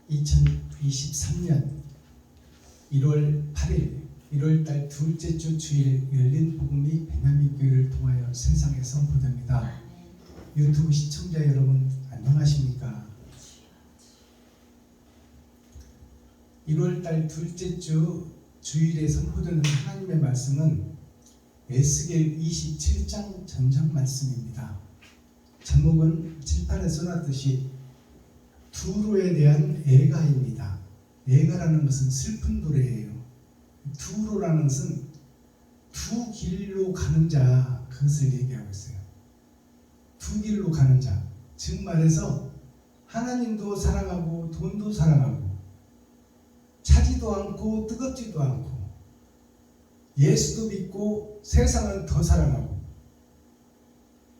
2023년 1월 8일 1월달 둘째 주 주일 열린 복음이 베냐민 교회를 통하여 세상에 선포됩니다. 유튜브 시청자 여러분 안녕하십니까? 1월달 둘째 주 주일에 선포되는 하나님의 말씀은 에스겔 27장 전전 말씀입니다. 제목은 칠판에 써놨듯이 두로에 대한 애가입니다. 애가라는 것은 슬픈 노래예요. 두로라는 것은 두 길로 가는 자, 그것을 얘기하고 있어요. 두 길로 가는 자, 즉 말해서 하나님도 사랑하고 돈도 사랑하고 차지도 않고 뜨겁지도 않고 예수도 믿고 세상은 더 사랑하고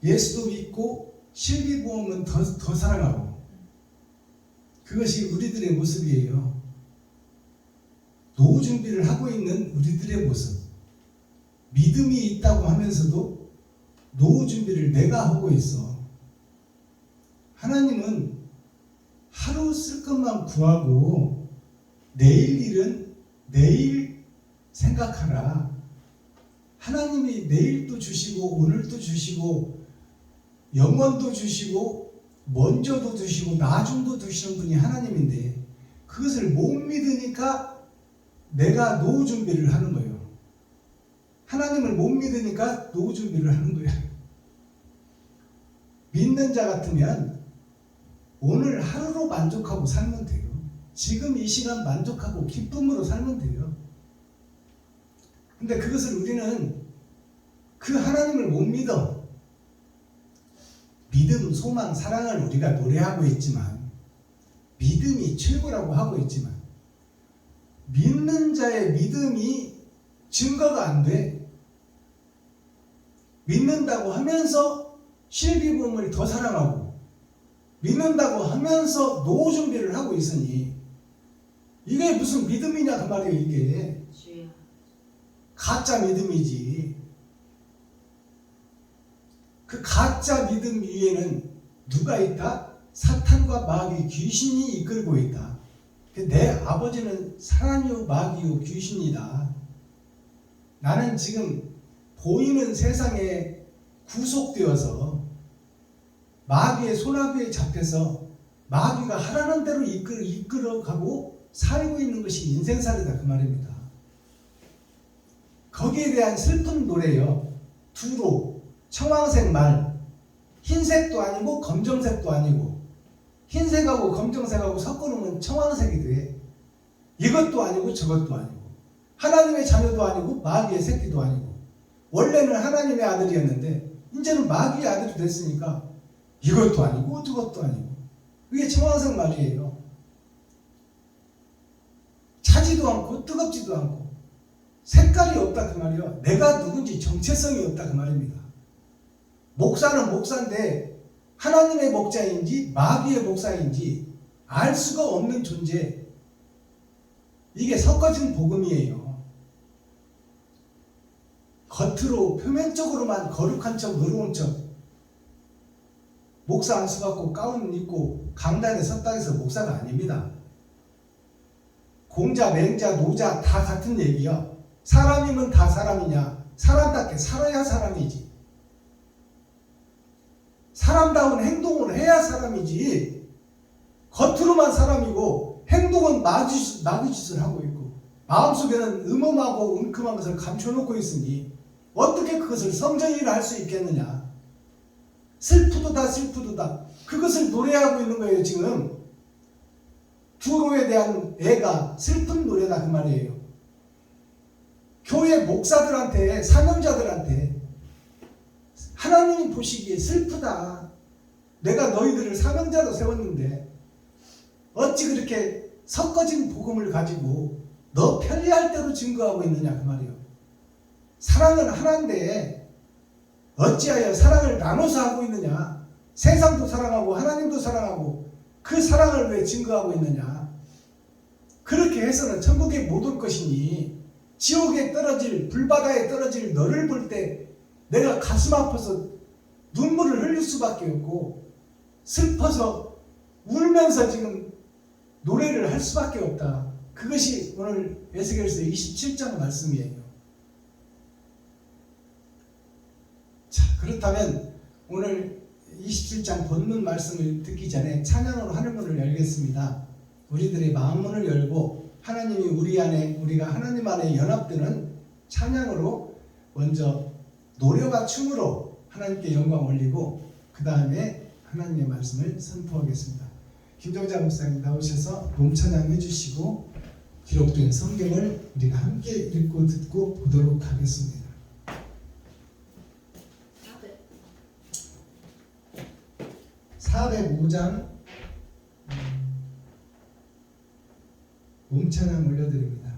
예수도 믿고 실비보험은 더 사랑하고, 그것이 우리들의 모습이에요. 노후 준비를 하고 있는 우리들의 모습. 믿음이 있다고 하면서도 노후 준비를 내가 하고 있어. 하나님은 하루 쓸 것만 구하고 내일 일은 내일 생각하라. 하나님이 내일도 주시고 오늘도 주시고 영원도 주시고 먼저도 주시고 나중도 주시는 분이 하나님인데, 그것을 못 믿으니까 내가 노후 준비를 하는 거예요. 하나님을 못 믿으니까 노후 준비를 하는 거예요. 믿는 자 같으면 오늘 하루로 만족하고 살면 돼요. 지금 이 시간 만족하고 기쁨으로 살면 돼요. 근데 그것을 우리는 그 하나님을 못 믿어. 믿음, 소망, 사랑을 우리가 노래하고 있지만, 믿음이 최고라고 하고 있지만, 믿는 자의 믿음이 증거가 안 돼. 믿는다고 하면서 실비보험을 더 사랑하고 믿는다고 하면서 노후 준비를 하고 있으니 이게 무슨 믿음이냐 그 말이에요. 이게 가짜 믿음이지. 그 가짜 믿음 위에는 누가 있다? 사탄과 마귀, 귀신이 이끌고 있다. 내 아버지는 사탄이요 마귀요 귀신이다. 나는 지금 보이는 세상에 구속되어서 마귀의 손아귀에 잡혀서 마귀가 하라는 대로 이끌어가고 살고 있는 것이 인생살이다 그 말입니다. 거기에 대한 슬픈 노래요. 두로, 청황색 말, 흰색도 아니고 검정색도 아니고, 흰색하고 검정색하고 섞어놓으면 청황색이 돼. 이것도 아니고 저것도 아니고, 하나님의 자녀도 아니고 마귀의 새끼도 아니고, 원래는 하나님의 아들이었는데 이제는 마귀의 아들이 됐으니까 이것도 아니고 저것도 아니고, 그게 청황색 말이에요. 차지도 않고 뜨겁지도 않고 색깔이 없다 그 말이에요. 내가 누군지 정체성이 없다 그 말입니다. 목사는 목사인데 하나님의 목자인지 마귀의 목사인지 알 수가 없는 존재. 이게 섞어진 복음이에요. 겉으로 표면적으로만 거룩한 척 의로운 척, 목사 안수 받고 가운 입고 강단에 섰다 해서 목사가 아닙니다. 공자, 맹자, 노자 다 같은 얘기야. 사람이면 다 사람이냐? 사람답게 살아야 사람이지. 사람다운 행동을 해야 사람이지. 겉으로만 사람이고 행동은 마귀 짓을 하고 있고 마음속에는 음험하고 은큼한 것을 감춰놓고 있으니 어떻게 그것을 성전이라 할 수 있겠느냐. 슬프도다 슬프도다 그것을 노래하고 있는 거예요. 지금 두로에 대한 애가 슬픈 노래다 그 말이에요. 교회 목사들한테, 사명자들한테 하나님이 보시기에 슬프다. 내가 너희들을 사명자로 세웠는데 어찌 그렇게 섞어진 복음을 가지고 너 편리할 대로 증거하고 있느냐 그 말이에요. 사랑은 하나인데 어찌하여 사랑을 나눠서 하고 있느냐. 세상도 사랑하고 하나님도 사랑하고 그 사랑을 왜 증거하고 있느냐. 그렇게 해서는 천국에 못 올 것이니 지옥에 떨어질, 불바다에 떨어질 너를 볼 때 내가 가슴 아파서 눈물을 흘릴 수밖에 없고 슬퍼서 울면서 지금 노래를 예배를 할 수밖에 없다. 그것이 오늘 에스겔서 27장 말씀이에요. 자, 그렇다면 오늘 27장 본문 말씀을 듣기 전에 찬양으로 하늘문을 열겠습니다. 우리들의 마음문을 열고 하나님이 우리가 하나님 안에 연합되는 찬양으로 먼저 노래와 춤으로 하나님께 영광 올리고 그 다음에 하나님의 말씀을 선포하겠습니다. 김정자 목사님 나오셔서 롬찬양 해주시고 기록된 성경을 우리가 함께 읽고 듣고 보도록 하겠습니다. 405장 롬찬양 올려드립니다.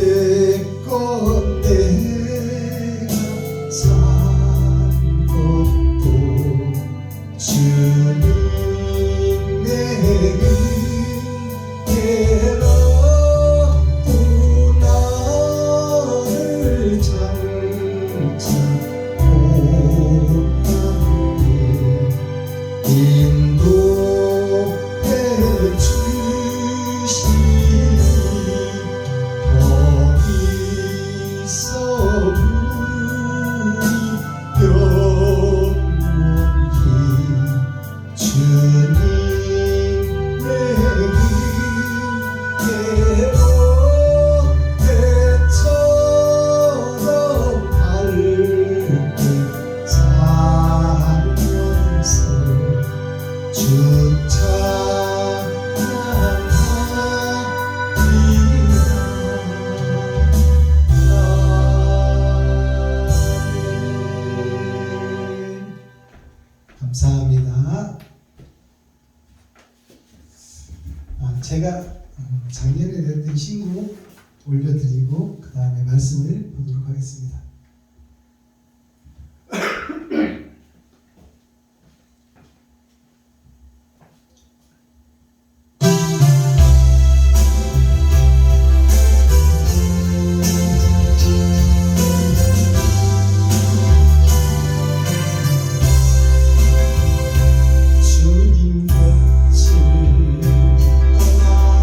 이제껏 내가 산 것도 주님의 은혜라. 또 나를 장차 고향에 인도해 주시니 거기서 우리 영원히 주님의 은혜로 배처럼 밝게 살면서 주 감사합니다. 제가 작년에 냈던 신곡 올려드리고 그 다음에 말씀을 보도록 하겠습니다.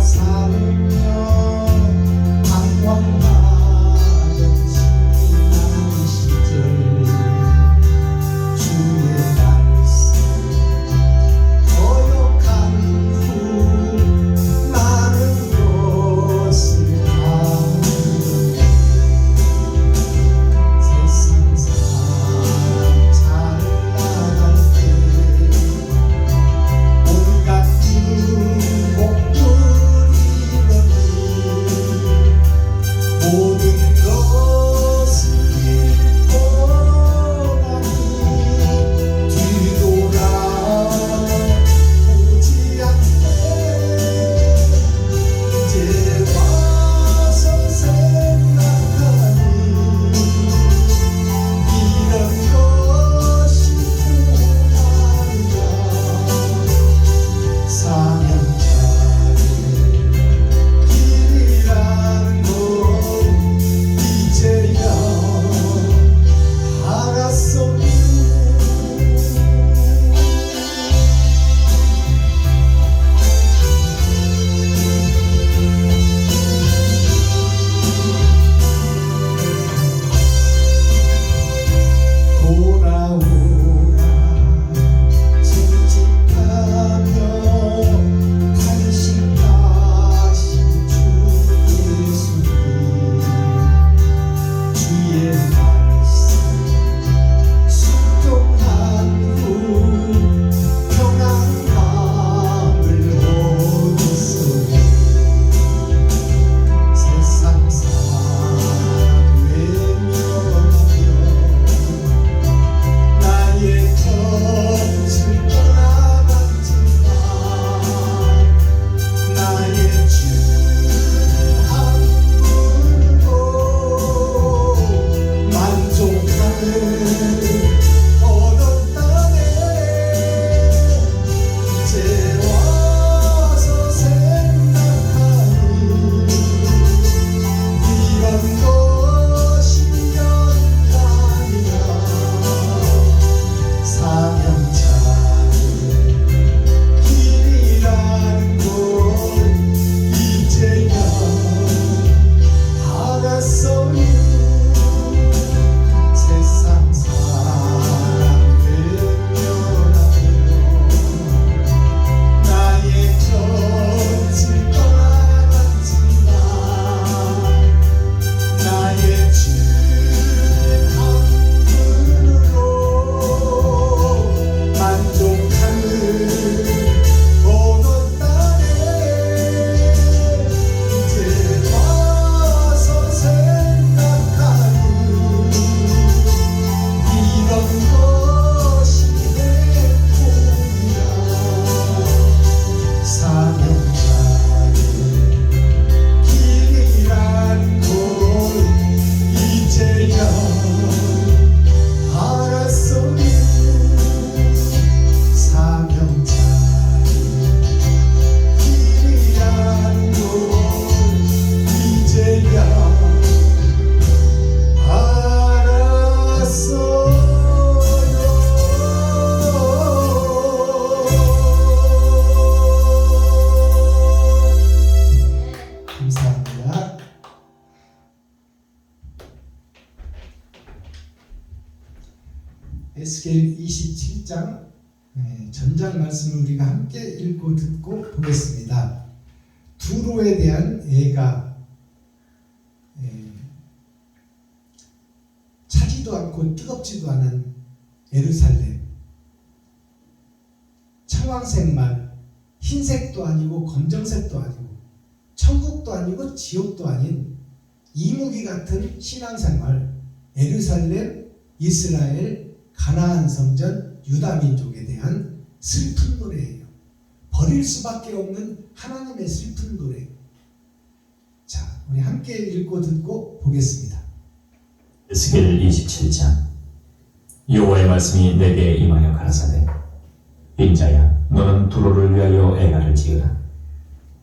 살며 방황하던 10장 전장 말씀을 우리가 함께 읽고 듣고 보겠습니다. 두로에 대한 애가 차지도 않고 뜨겁지도 않은 예루살렘, 청황색 말, 흰색도 아니고 검정색도 아니고 천국도 아니고 지옥도 아닌 이무기 같은 신앙생활, 예루살렘, 이스라엘, 가나안 성전, 유다 민족에 대한 슬픈 노래예요. 버릴 수밖에 없는 하나님의 슬픈 노래. 자, 우리 함께 읽고 듣고 보겠습니다. 에스겔 27장. 여호와의 말씀이 내게 임하여 가라사대, 인자야, 너는 두로를 위하여 애가를 지으라.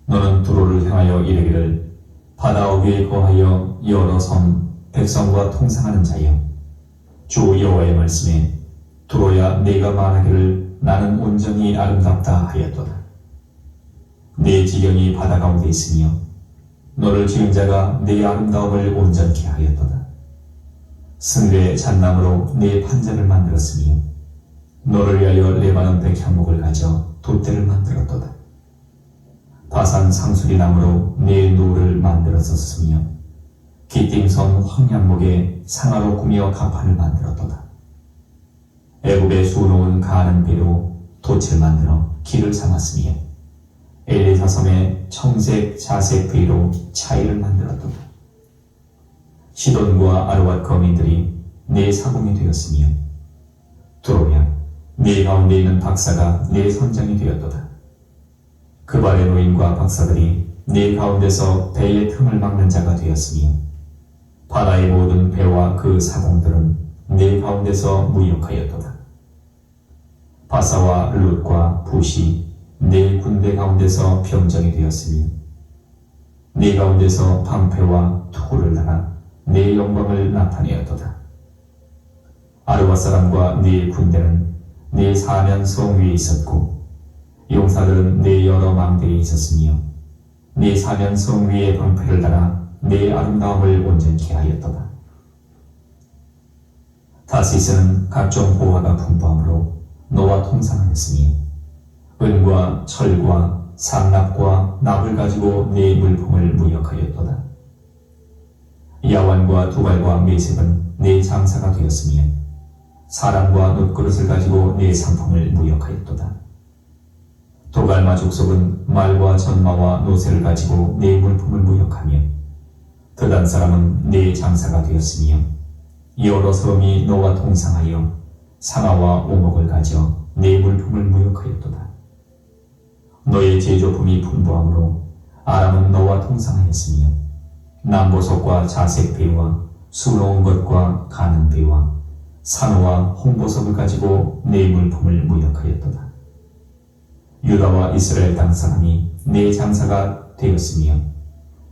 너는 두로를 향하여 이르기를, 바다 위에 거하여 여러 섬 백성과 통상하는 자여, 주 여호와의 말씀에 두로야, 네가 말하기를 나는 온전히 아름답다 하였도다. 네 지경이 바다 가운데 있으며 너를 지은 자가 네 아름다움을 온전케 하였도다. 승뢰 잣나무로 네 판자를 만들었으며 너를 위하여 레바논 백향목을 가져 돛대를 만들었도다. 바산 상수리 나무로 네 노를 만들었었으며 기띔섬 황양목에 상아로 꾸며 가판을 만들었도다. 애굽에 수놓은 가는 배로 돛을 만들어 길을 삼았으며 엘리사 섬에 청색 자색 배로 차이를 만들었도다. 시돈과 아르왓 거민들이 네 사공이 되었으며 두로야, 네 가운데 있는 박사가 네 선장이 되었도다. 그 발의 노인과 박사들이 네 가운데서 배의 틈을 막는 자가 되었으며 바다의 모든 배와 그 사공들은 네 가운데서 무역하였도다. 바사와 룻과 붓이 네 군대 가운데서 병정이 되었으며 네 가운데서 방패와 투구를 달아 네 영광을 나타내었도다. 아르와 사람과 네 군대는 네 사면 성 위에 있었고 용사들은 네 여러 망대에 있었으며 네 사면 성 위에 방패를 달아 네 아름다움을 온전케 하였도다. 다시스는 각종 보화가 풍부함으로 너와 통상하였으며 은과 철과 상납과 납을 가지고 네 물품을 무역하였도다. 야완과 두발과 메색은 네 장사가 되었으며 사람과 놋그릇을 가지고 네 상품을 무역하였도다. 도갈마 족속은 말과 전마와 노새를 가지고 네 물품을 무역하며 드단 사람은 네 장사가 되었으며 여러 섬이 너와 통상하여 상아와 오목을 가져 네 물품을 무역하였도다. 너의 제조품이 풍부함으로 아람은 너와 통상하였으며 남보석과 자색배와 수놓은 것과 가는 배와 산호와 홍보석을 가지고 네 물품을 무역하였도다. 유다와 이스라엘 땅 사람이 네 장사가 되었으며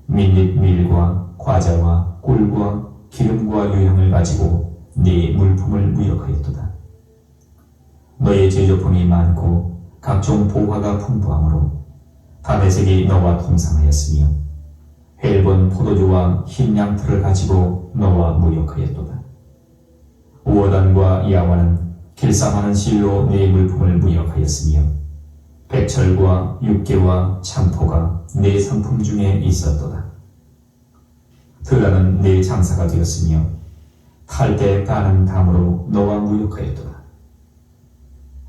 민릿 밀과 과자와 꿀과 기름과 유향을 가지고 네 물품을 무역하였도다. 너의 제조품이 많고 각종 보화가 풍부함으로 다메섹이 너와 통상하였으며 헬본 포도주와 흰 양털을 가지고 너와 무역하였도다. 우어단과 야완은 길쌈하는 실로 네 물품을 무역하였으며 백철과 육개와 창포가 네 상품 중에 있었도다. 드라는 네 장사가 되었으며 탈대 까는 담으로 너와 무역하였도다.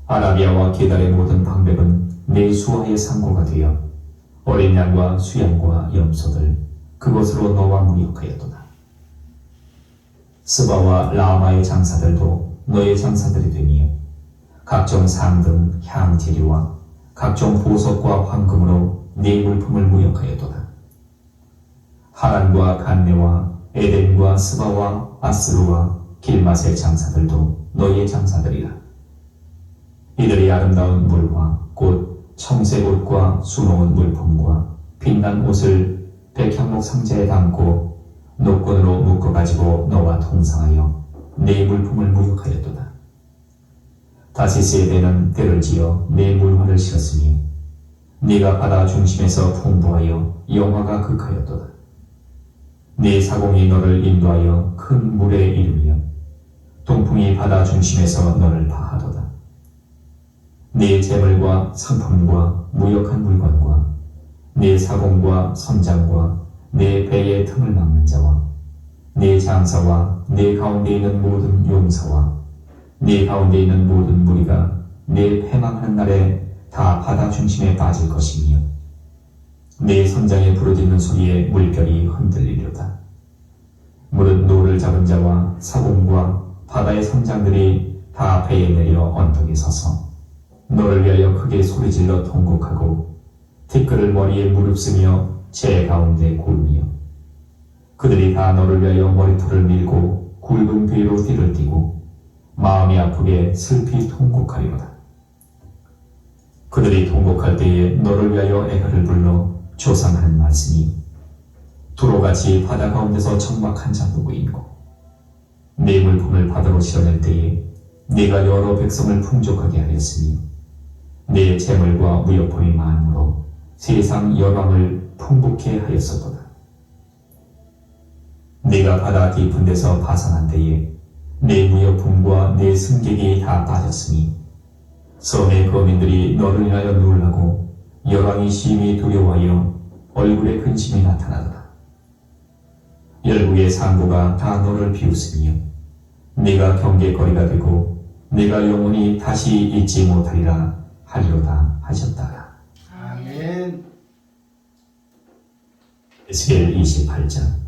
아라비아와 게달의 모든 방백은 네 수하의 상고가 되어 어린 양과 수양과 염소들 그것으로 너와 무역하였도다. 스바와 라마의 장사들도 너의 장사들이 되며 각종 상등 향재료와 각종 보석과 황금으로 네 물품을 무역하였도다. 하란과 간네와 에덴과 스바와 아스루와 길맛의 장사들도 너의 장사들이라. 이들이 아름다운 물과 꽃, 청색옷과 수놓은 물품과 빛난 옷을 백향목 상자에 담고 노끈으로 묶어가지고 너와 통상하여 네 물품을 무역하였도다. 다시스에 대는 때를 지어 네 물화를 실었으니 네가 바다 중심에서 풍부하여 영화가 극하였도다. 네 사공이 너를 인도하여 큰 물에 이르며 동풍이 바다 중심에서 너를 파하도다. 네 재물과 상품과 무역한 물건과 네 사공과 선장과 네 배의 틈을 막는 자와 네 장사와 네 가운데 있는 모든 용사와 네 가운데 있는 모든 무리가 네 패망하는 날에 다 바다 중심에 빠질 것이며 네 선장에 부르짖는 소리에 물결이 흔들리려다. 무릇 노를 잡은 자와 사공과 바다의 선장들이 다 배에 내려 언덕에 서서 너를 위하여 크게 소리질러 통곡하고 티끌을 머리에 무릅쓰며 제 가운데 굴며 그들이 다 너를 위하여 머리털을 밀고 굵은 뒤로 띠를 띠고 마음이 아프게 슬피 통곡하리로다. 그들이 통곡할 때에 너를 위하여 애가를 불러 조상하는 말씀이 두로같이 바다 가운데서 천막한 장독을 입고 네 물품을 바다로 실어낼 때에 네가 여러 백성을 풍족하게 하였으며 네 재물과 무역품이 많으로 세상 여왕을 풍부케 하였었도다. 네가 바다 깊은 데서 파산한 때에 네 무역품과 네 승객이 다 빠졌으니 섬의 거민들이 너를 인하여 놀라고 여왕이 심히 두려워하여 얼굴에 근심이 나타나더라. 열국의 상고가 다 너를 비웃으며 네가 경계거리가 되고 네가 영원히 다시 잊지 못하리라 하리로다 하셨다. 아멘. 에스겔 28장.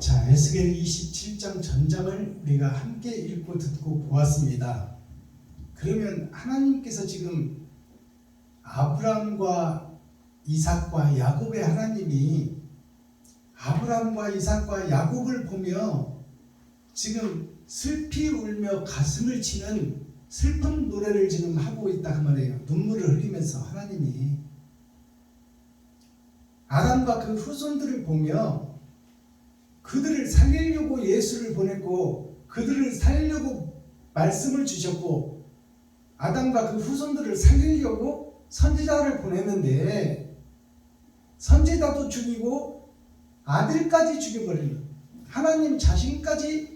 자, 에스겔 27장 전장을 우리가 함께 읽고 듣고 보았습니다. 그러면 하나님께서 지금 아브라함과 이삭과 야곱의 하나님이 아브라함과 이삭과 야곱을 보며 지금 슬피 울며 가슴을 치는 슬픈 노래를 지금 하고 있다 그 말이에요. 눈물을 흘리면서 하나님이 아담과 그 후손들을 보며 그들을 살리려고 예수를 보냈고 그들을 살리려고 말씀을 주셨고 아담과 그 후손들을 살리려고 선지자를 보냈는데 선지자도 죽이고 아들까지 죽여버리는 하나님 자신까지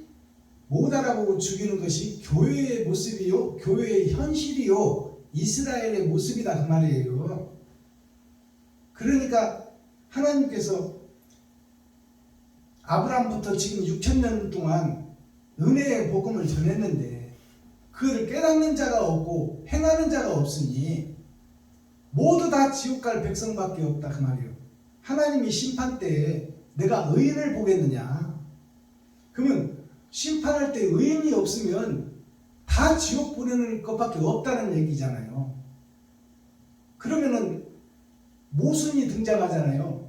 못 알아보고 죽이는 것이 교회의 모습이요 교회의 현실이요 이스라엘의 모습이다 그 말이에요. 그러니까 하나님께서 아브라함부터 지금 6,000년 동안 은혜의 복음을 전했는데 그를 깨닫는 자가 없고 행하는 자가 없으니 모두 다 지옥 갈 백성밖에 없다 그 말이에요. 하나님이 심판 때에 내가 의인을 보겠느냐? 그러면 심판할 때 의인이 없으면 다 지옥 보내는 것밖에 없다는 얘기잖아요. 그러면은 모순이 등장하잖아요.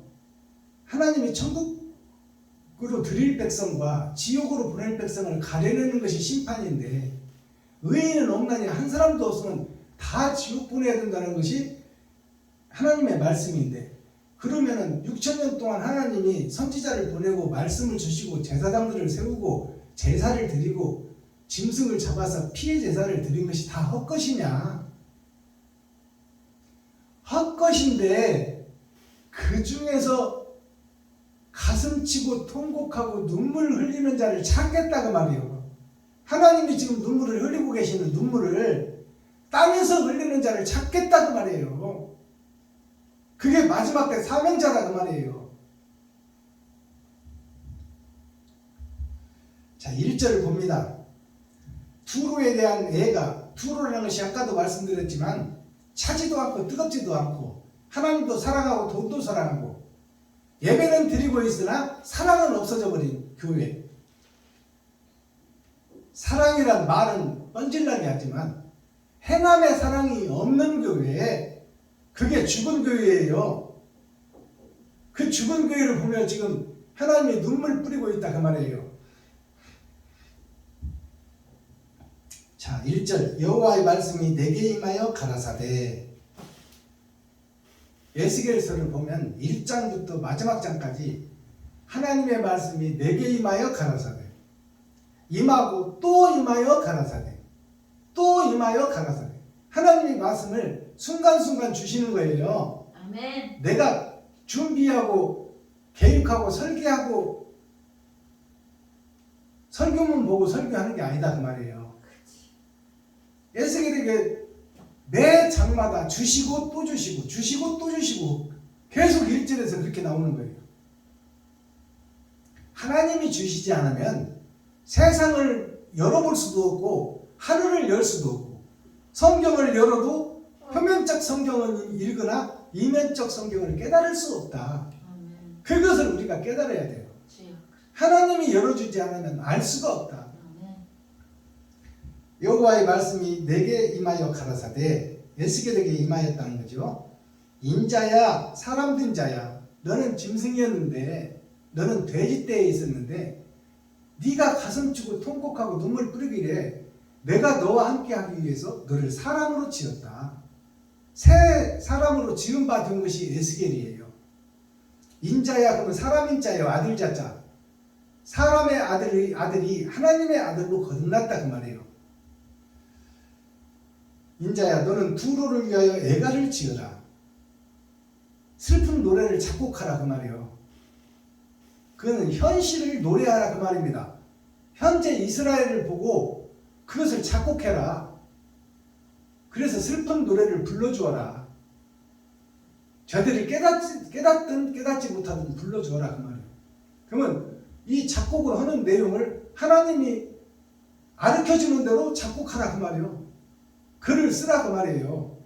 하나님이 천국으로 드릴 백성과 지옥으로 보낼 백성을 가려내는 것이 심판인데 의인은 없나니 한 사람도 없으면 다 지옥 보내야 된다는 것이 하나님의 말씀인데 그러면은 6,000년 동안 하나님이 선지자를 보내고 말씀을 주시고 제사장들을 세우고 제사를 드리고 짐승을 잡아서 피해 제사를 드린 것이 다 헛것이냐? 헛것인데 그 중에서 가슴치고 통곡하고 눈물 흘리는 자를 찾겠다 그 말이에요. 하나님이 지금 눈물을 흘리고 계시는 눈물을 땅에서 흘리는 자를 찾겠다 그 말이에요. 그게 마지막 때 사명자다 그 말이에요. 자, 1절을 봅니다. 두로에 대한 애가 두로라는 것이 아까도 말씀드렸지만 차지도 않고 뜨겁지도 않고 하나님도 사랑하고 돈도 사랑하고 예배는 드리고 있으나 사랑은 없어져 버린 교회. 사랑이란 말은 뻔질나게 하지만 행함의 사랑이 없는 교회에 그게 죽은 교회예요. 그 죽은 교회를 보면 지금 하나님이 눈물 뿌리고 있다 그 말이에요. 자, 1절 여호와의 말씀이 내게 임하여 가라사대. 에스겔서를 보면 1장부터 마지막 장까지 하나님의 말씀이 내게 임하여 가라사대 임하고 또 임하여 가라사대 또 임하여 가라사대 하나님의 말씀을 순간순간 주시는 거예요. 아멘. 내가 준비하고 계획하고 설계하고 설교문 보고 설교하는 게 아니다 그 말이에요. 에스겔에게 매 장마다 주시고 또 주시고 주시고 또 주시고 계속 1절에서 그렇게 나오는 거예요. 하나님이 주시지 않으면 세상을 열어볼 수도 없고 하늘을 열 수도 없고 성경을 열어도 표면적 성경은 읽으나 이면적 성경을 깨달을 수 없다. 그것을 우리가 깨달아야 돼요. 하나님이 열어주지 않으면 알 수가 없다. 여호와의 말씀이 내게 임하여 가라사대 에스겔에게 임하였다는 거죠. 인자야 사람 된 자야 너는 짐승이었는데 너는 돼지떼에 있었는데 네가 가슴 치고 통곡하고 눈물 뿌리기래 내가 너와 함께하기 위해서 너를 사람으로 지었다. 새 사람으로 지음 받은 것이 에스겔이에요. 인자야 그러면 사람인 자예요. 아들 자자. 사람의 아들이 하나님의 아들로 거듭났다 그 말이에요. 인자야 너는 두로를 위하여 애가를 지어라. 슬픈 노래를 작곡하라 그 말이에요. 그거는 현실을 노래하라 그 말입니다. 현재 이스라엘을 보고 그것을 작곡해라. 그래서 슬픈 노래를 불러주어라. 저들이 깨닫든 깨닫지 못하든 불러주어라 그 말이에요. 그러면 이 작곡을 하는 내용을 하나님이 가르쳐주는 대로 작곡하라 그 말이에요. 글을 쓰라 그 말이에요.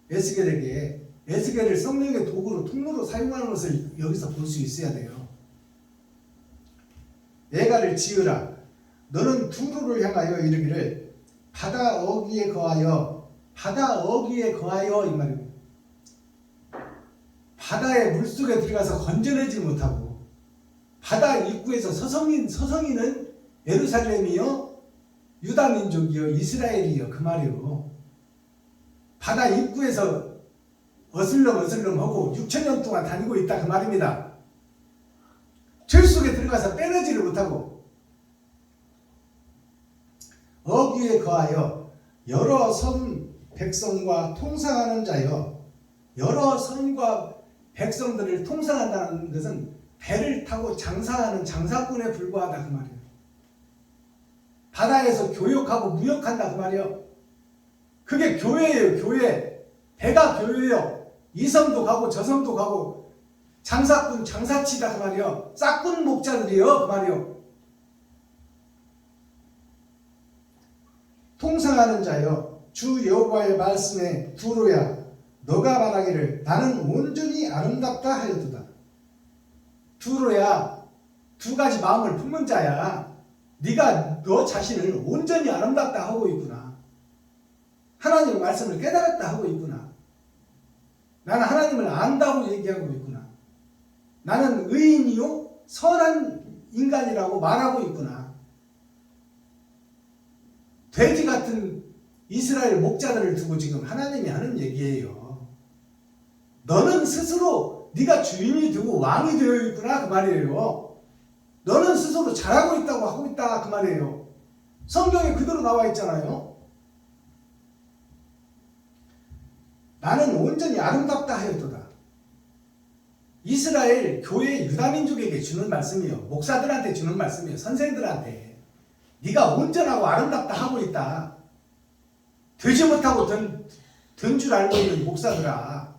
에스겔에게 에스겔을 성령의 도구로 통로로 사용하는 것을 여기서 볼 수 있어야 돼요. 애가를 지으라. 너는 두루를 향하여 이르기를 바다 어귀에 거하여 이 말입니다. 바다의 물속에 들어가서 건져내지 못하고 바다 입구에서 서성이는 예루살렘이요 유다 민족이요 이스라엘이요 그 말이요. 바다 입구에서 어슬렁어슬렁하고 6,000년 동안 다니고 있다 그 말입니다. 절 속에 들어가서 빼내지를 못하고 어귀에 거하여 여러 선 백성과 통상하는 자여. 여러 선과 백성들을 통상한다는 것은 배를 타고 장사하는 장사꾼에 불과하다 그 말이에요. 바다에서 교역하고 무역한다 그 말이에요. 그게 교회예요. 교회. 배가 교회예요. 이 섬도 가고 저 섬도 가고 장사꾼 장사치다 그 말이에요. 싹꾼 목자들이요 그 말이에요. 통상하는 자여 주 여호와의 말씀에 두로야 너가 말하기를 나는 온전히 아름답다 하였도다. 두로야 두 가지 마음을 품은 자야. 네가 너 자신을 온전히 아름답다 하고 있구나. 하나님의 말씀을 깨달았다 하고 있구나. 나는 하나님을 안다고 얘기하고 있구나. 나는 의인이요 선한 인간이라고 말하고 있구나. 돼지 같은 이스라엘 목자들을 두고 지금 하나님이 하는 얘기예요. 너는 스스로 네가 주인이 되고 왕이 되어 있구나 그 말이에요. 너는 스스로 잘하고 있다고 하고 있다 그 말이에요. 성경에 그대로 나와 있잖아요. 나는 온전히 아름답다 하였도다. 이스라엘 교회 유다민족에게 주는 말씀이요. 목사들한테 주는 말씀이요. 선생들한테. 네가 온전하고 아름답다 하고 있다. 되지 못하고 된 줄 알고 있는 목사들아.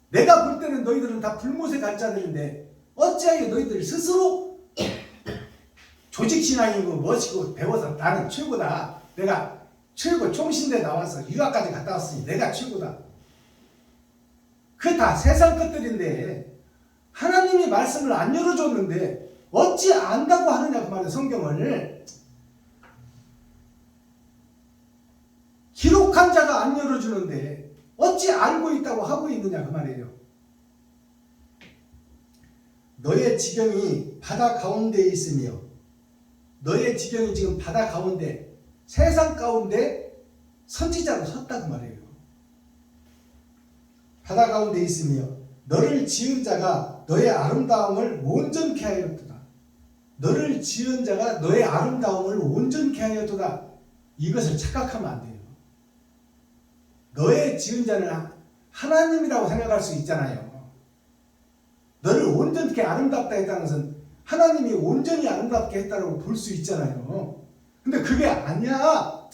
내가 볼 때는 너희들은 다 불못의 간자들인데 어찌하여 너희들 스스로 조직신앙이고 멋이고 배워서 나는 최고다. 내가 최고 총신대 나와서 유학까지 갔다 왔으니 내가 최고다. 그 다 세상 것들인데 하나님이 말씀을 안 열어줬는데 어찌 안다고 하느냐 그 말이에요. 성경을 기록한 자가 안 열어주는데 어찌 알고 있다고 하고 있느냐 그 말이에요. 너의 지경이 바다 가운데에 있으며 너의 지경이 지금 바다 가운데 세상 가운데 선지자로 섰다 그 말이에요. 바다 가운데 있으며 너를 지은 자가 너의 아름다움을 온전케 하였도다. 너를 지은 자가 너의 아름다움을 온전케 하였도다. 이것을 착각하면 안 돼요. 너의 지은 자는 하나님이라고 생각할 수 있잖아요. 너를 온전케 아름답다 했다는 것은 하나님이 온전히 아름답게 했다고 볼 수 있잖아요. 근데 그게 아니야.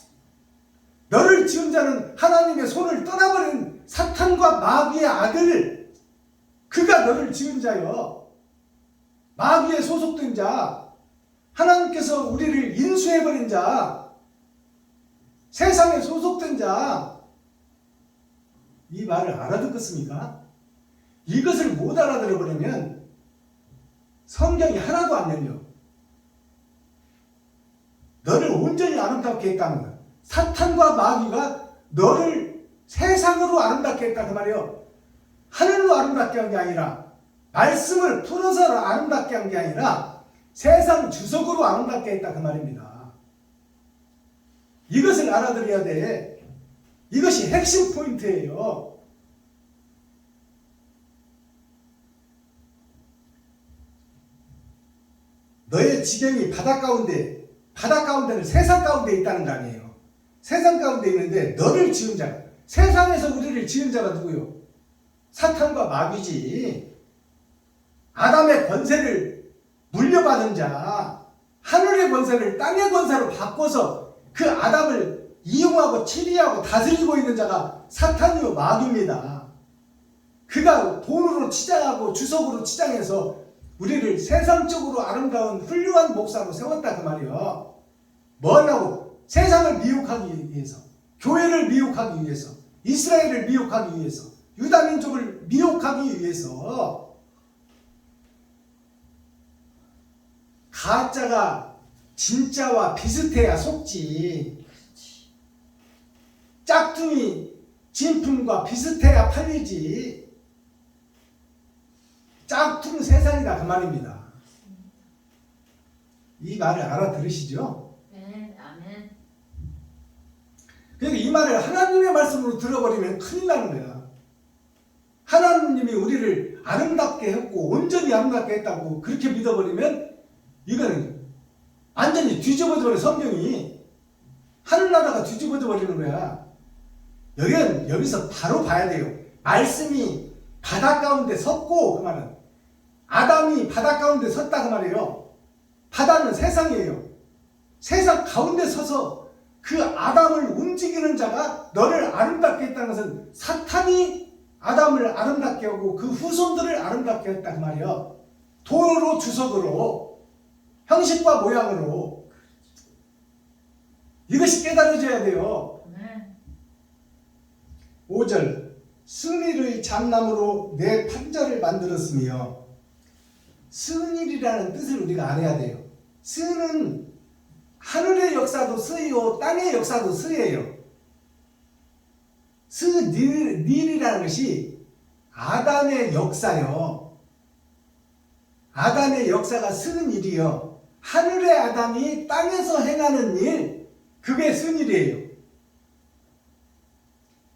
너를 지은 자는 하나님의 손을 떠나버린 사탄과 마귀의 아들, 그가 너를 지은 자요. 마귀에 소속된 자, 하나님께서 우리를 인수해버린 자, 세상에 소속된 자. 이 말을 알아듣겠습니까? 이것을 못 알아들어버리면 성경이 하나도 안 열려. 너를 온전히 아름답게 했다는 거야. 사탄과 마귀가 너를 세상으로 아름답게 했다 그 말이에요. 하늘로 아름답게 한 게 아니라, 말씀을 풀어서 아름답게 한 게 아니라 세상 주석으로 아름답게 했다 그 말입니다. 이것을 알아들어야 돼. 이것이 핵심 포인트예요. 너의 지경이 바다 가운데는 세상 가운데 있다는 거 아니에요. 세상 가운데 있는데 너를 지은 자, 세상에서 우리를 지은 자가 누구요? 사탄과 마귀지. 아담의 권세를 물려받은 자, 하늘의 권세를 땅의 권세로 바꿔서 그 아담을 이용하고 치리하고 다스리고 있는 자가 사탄이요 마귀입니다. 그가 돈으로 치장하고 주석으로 치장해서 우리를 세상적으로 아름다운 훌륭한 목사로 세웠다 그 말이요. 뭐 하려고? 세상을 미혹하기 위해서, 교회를 미혹하기 위해서, 이스라엘을 미혹하기 위해서, 유다민족을 미혹하기 위해서. 가짜가 진짜와 비슷해야 속지. 짝퉁이 진품과 비슷해야 팔리지. 짝퉁 세상이다 그 말입니다. 이 말을 알아들으시죠? 네, 아멘. 그러니까 이 말을 하나님의 말씀으로 들어버리면 큰일 나는 거야. 하나님이 우리를 아름답게 했고 온전히 아름답게 했다고 그렇게 믿어버리면 이거는 완전히 뒤집어져 버려. 성경이 하늘나라가 뒤집어져 버리는 거야. 여기서 바로 봐야 돼요. 말씀이 바다 가운데 섰고, 그 말은 아담이 바다 가운데 섰다 그 말이에요. 바다는 세상이에요. 세상 가운데 서서 그 아담을 움직이는 자가 너를 아름답게 했다는 것은 사탄이 아담을 아름답게 하고 그 후손들을 아름답게 했다 그 말이에요. 돈으로 주석으로 형식과 모양으로. 이것이 깨달아져야 돼요. 네. 5절 승일의 잣나무로 내 판자를 만들었으며. 승일이라는 뜻을 우리가 알아야 돼요. 승은 하늘의 역사도 승이요 땅의 역사도 승이에요. 승일이라는 것이 아담의 역사요. 아담의 역사가 승일이요. 하늘의 아담이 땅에서 행하는 일, 그게 승일이에요.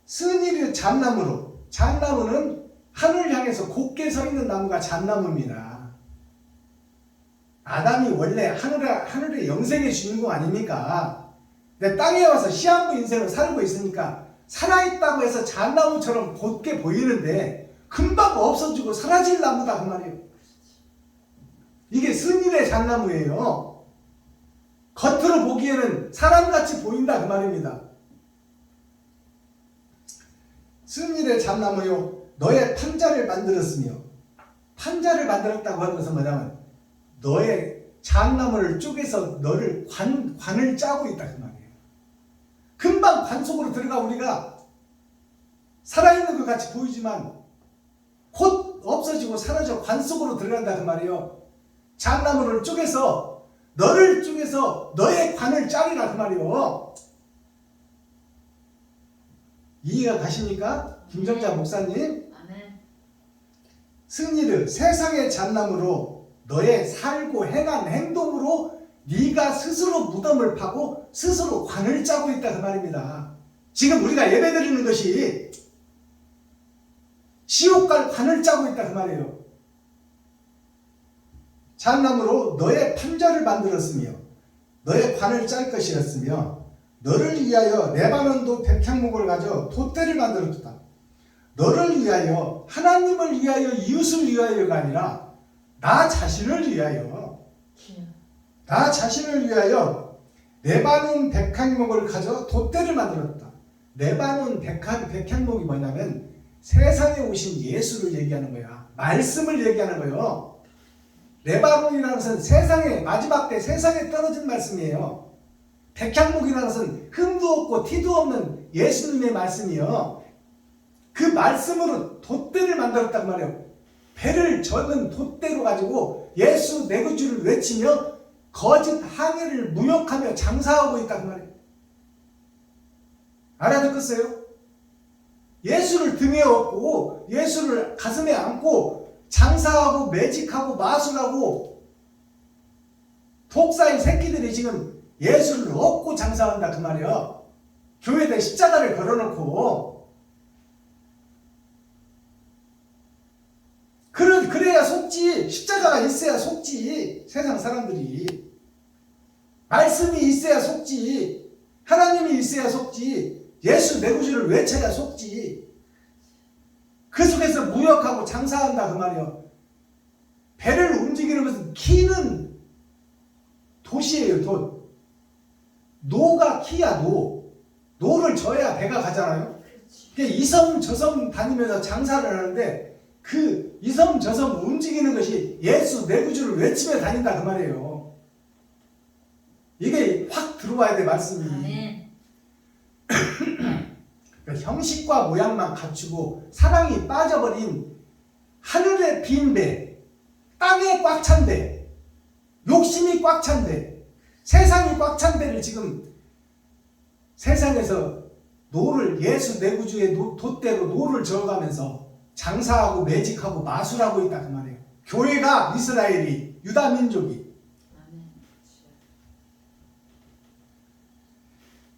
승일이 잣나무로. 잣나무는 하늘을 향해서 곧게 서 있는 나무가 잣나무입니다. 아담이 원래 하늘의 영생의 주인공 아닙니까? 근데 땅에 와서 시한부 인생을 살고 있으니까 살아있다고 해서 잣나무처럼 곧게 보이는데 금방 없어지고 사라질 나무다 그 말이에요. 이게 승일의 잣나무예요. 겉으로 보기에는 사람같이 보인다 그 말입니다. 승일의 잣나무요 너의 판자를 만들었으며. 판자를 만들었다고 하는 것은 뭐냐면 너의 잣나무를 쪼개서 너를 관을 짜고 있다 그 말이에요. 금방 관 속으로 들어가 우리가 살아있는 것 같이 보이지만 곧 없어지고 사라져 관 속으로 들어간다 그 말이에요. 잣나무를 쪼개서 너를 쪼개서 너의 관을 짜리라 그 말이에요. 이해가 가십니까? 김정자 목사님. 아멘. 승리를 세상의 잣나무로 너의 살고 행한 행동으로 네가 스스로 무덤을 파고 스스로 관을 짜고 있다 그 말입니다. 지금 우리가 예배드리는 것이 지옥 갈 관을 짜고 있다 그 말이에요. 잣나무로 너의 판자를 만들었으며 너의 관을 짤 것이었으며 너를 위하여 레바논도 백향목을 가져 돛대를 만들었다. 너를 위하여, 하나님을 위하여, 이웃을 위하여가 아니라 나 자신을 위하여. 나 자신을 위하여 레바논 백향목을 가져 돛대를 만들었다. 레바논 백향목이 뭐냐면 세상에 오신 예수를 얘기하는 거야. 말씀을 얘기하는 거예요. 레바논이라는 것은 세상에 마지막 때 세상에 떨어진 말씀이에요. 백향목이라는 것은 흠도 없고 티도 없는 예수님의 말씀이요. 그 말씀으로 돛대를 만들었단 말이에요. 배를 저는 돛대로 가지고 예수 내 구주를 외치며 거짓 항해를 무역하며 장사하고 있단 말이에요. 알아듣겠어요? 예수를 등에 업고 예수를 가슴에 안고 장사하고 매직하고 마술하고 독사의 새끼들이 지금 예수를 업고 장사한다 그 말이에요. 교회에 십자가를 걸어놓고 그래야 속지. 십자가가 있어야 속지. 세상 사람들이 말씀이 있어야 속지. 하나님이 있어야 속지. 예수 내 구주를 외쳐야 속지. 그 속에서 무역하고 장사한다 그 말이에요. 배를 움직이는 것은 키는 돛이에요. 돛. 노가 키야. 노를 져야 배가 가잖아요. 이 섬 저 섬 다니면서 장사를 하는데 그 이 섬 저 섬 움직이는 것이 예수 내 구주를 외치며 다닌다 그 말이에요. 이게 확 들어와야 돼 말씀이. 형식과 모양만 갖추고 사랑이 빠져버린 하늘의 빈 배, 땅에 꽉 찬 배, 욕심이 꽉 찬 배, 세상이 꽉 찬 배를 지금 세상에서 노를 예수 내 구주의 돛대로 노를 저어가면서 장사하고 매직하고 마술하고 있다 그 말이에요. 교회가 이스라엘이 유다 민족이.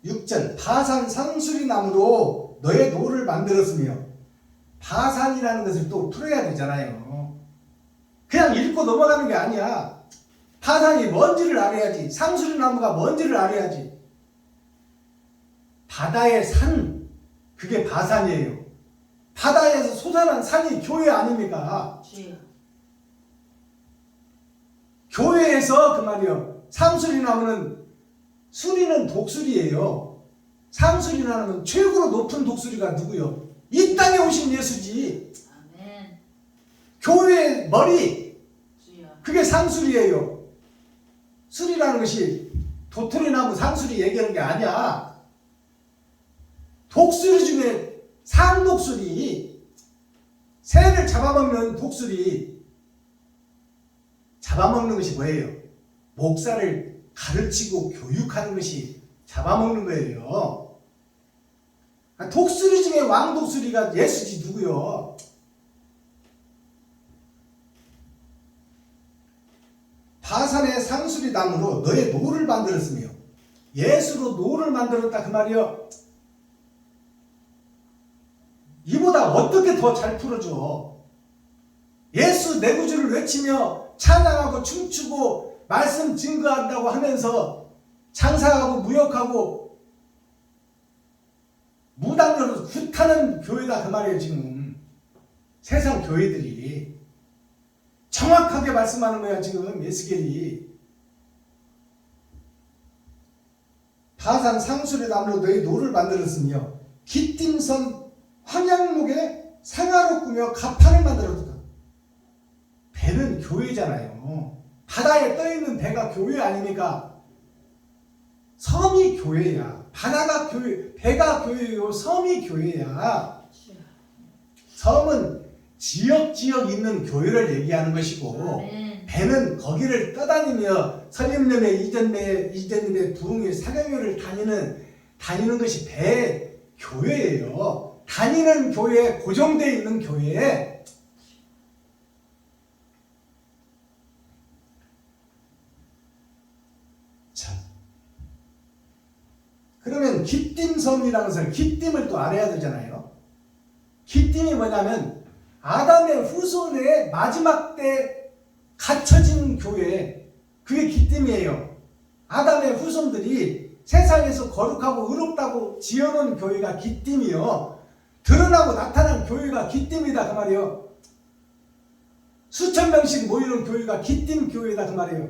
6절 바산 상수리 나무로 너의 노를 만들었으며 바산이라는 것을 또 풀어야 되잖아요. 그냥 읽고 넘어가는 게 아니야. 바산이 뭔지를 알아야지. 상수리 나무가 뭔지를 알아야지. 바다의 산 그게 바산이에요. 바다에서 솟아난 산이 교회 아닙니까? 교회에서 그 말이요. 상수리 나무는 수리는 독수리예요. 상수리라는 최고로 높은 독수리가 누구요? 이 땅에 오신 예수지. 아멘. 교회의 머리 그게 상수리예요. 수리라는 것이 도토리나무 상수리 얘기하는 게 아니야. 독수리 중에 상독수리, 새를 잡아먹는 독수리. 잡아먹는 것이 뭐예요? 목사를 가르치고 교육하는 것이 잡아먹는 거예요. 독수리 중에 왕독수리가 예수지 누구요? 바산의 상수리 나무로 너의 노를 만들었으며 예수로 노를 만들었다 그 말이요. 이보다 어떻게 더 잘 풀어줘? 예수 내 구주를 외치며 찬양하고 춤추고 말씀 증거한다고 하면서 장사하고 무역하고 무당으로 굿하는 교회다 그 말이에요. 지금 세상 교회들이 정확하게 말씀하는 거야. 지금 에스겔이 바산 상수리 나무로 너희 노를 만들었으며 기띔섬 황양목에 상아로 꾸며 가판을 만들었다. 배는 교회잖아요. 바다에 떠있는 배가 교회 아닙니까? 섬이 교회야. 바다가 교회, 배가 교회요. 섬이 교회야. 섬은 지역 있는 교회를 얘기하는 것이고 배는 거기를 떠다니며 선임님의 이전님의 부흥회 사경회를 다니는 것이 배 교회예요. 다니는 교회, 고정되어 있는 교회에 자, 그러면 기띔섬이라는 것을 기띔을 또 알아야 되잖아요. 기띔이 뭐냐면 아담의 후손의 마지막 때 갇혀진 교회, 그게 기띔이에요. 아담의 후손들이 세상에서 거룩하고 의롭다고 지어놓은 교회가 기띔이요. 드러나고 나타난 교회가 기띔이다 그 말이에요. 수천 명씩 모이는 교회가 기띔 교회다 그 말이에요.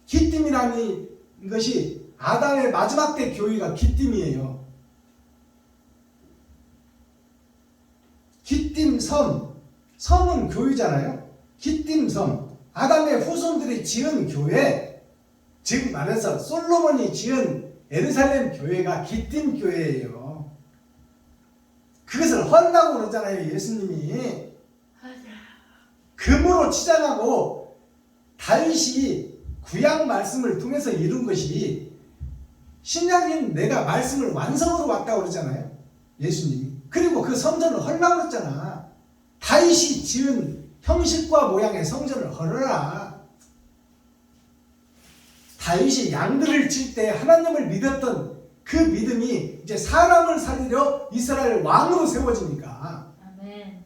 기띔이라는 것이 아담의 마지막 때 교회가 기띔이에요. 기띔섬, 섬은 교회잖아요. 기띔섬, 아담의 후손들이 지은 교회, 즉 말해서 솔로몬이 지은 예루살렘 교회가 기띔 교회예요. 그것을 헌다고 그러잖아요, 예수님이. 금으로 치장하고 다윗이 구약 말씀을 통해서 이룬 것이 신약인 내가 말씀을 완성으로 왔다고 그러잖아요, 예수님이. 그리고 그 성전을 헐라고 그랬잖아. 다윗이 지은 형식과 모양의 성전을 헐어라. 다윗이 양들을 칠 때 하나님을 믿었던 그 믿음이 이제 사람을 살리려 이스라엘 왕으로 세워지니까 아멘.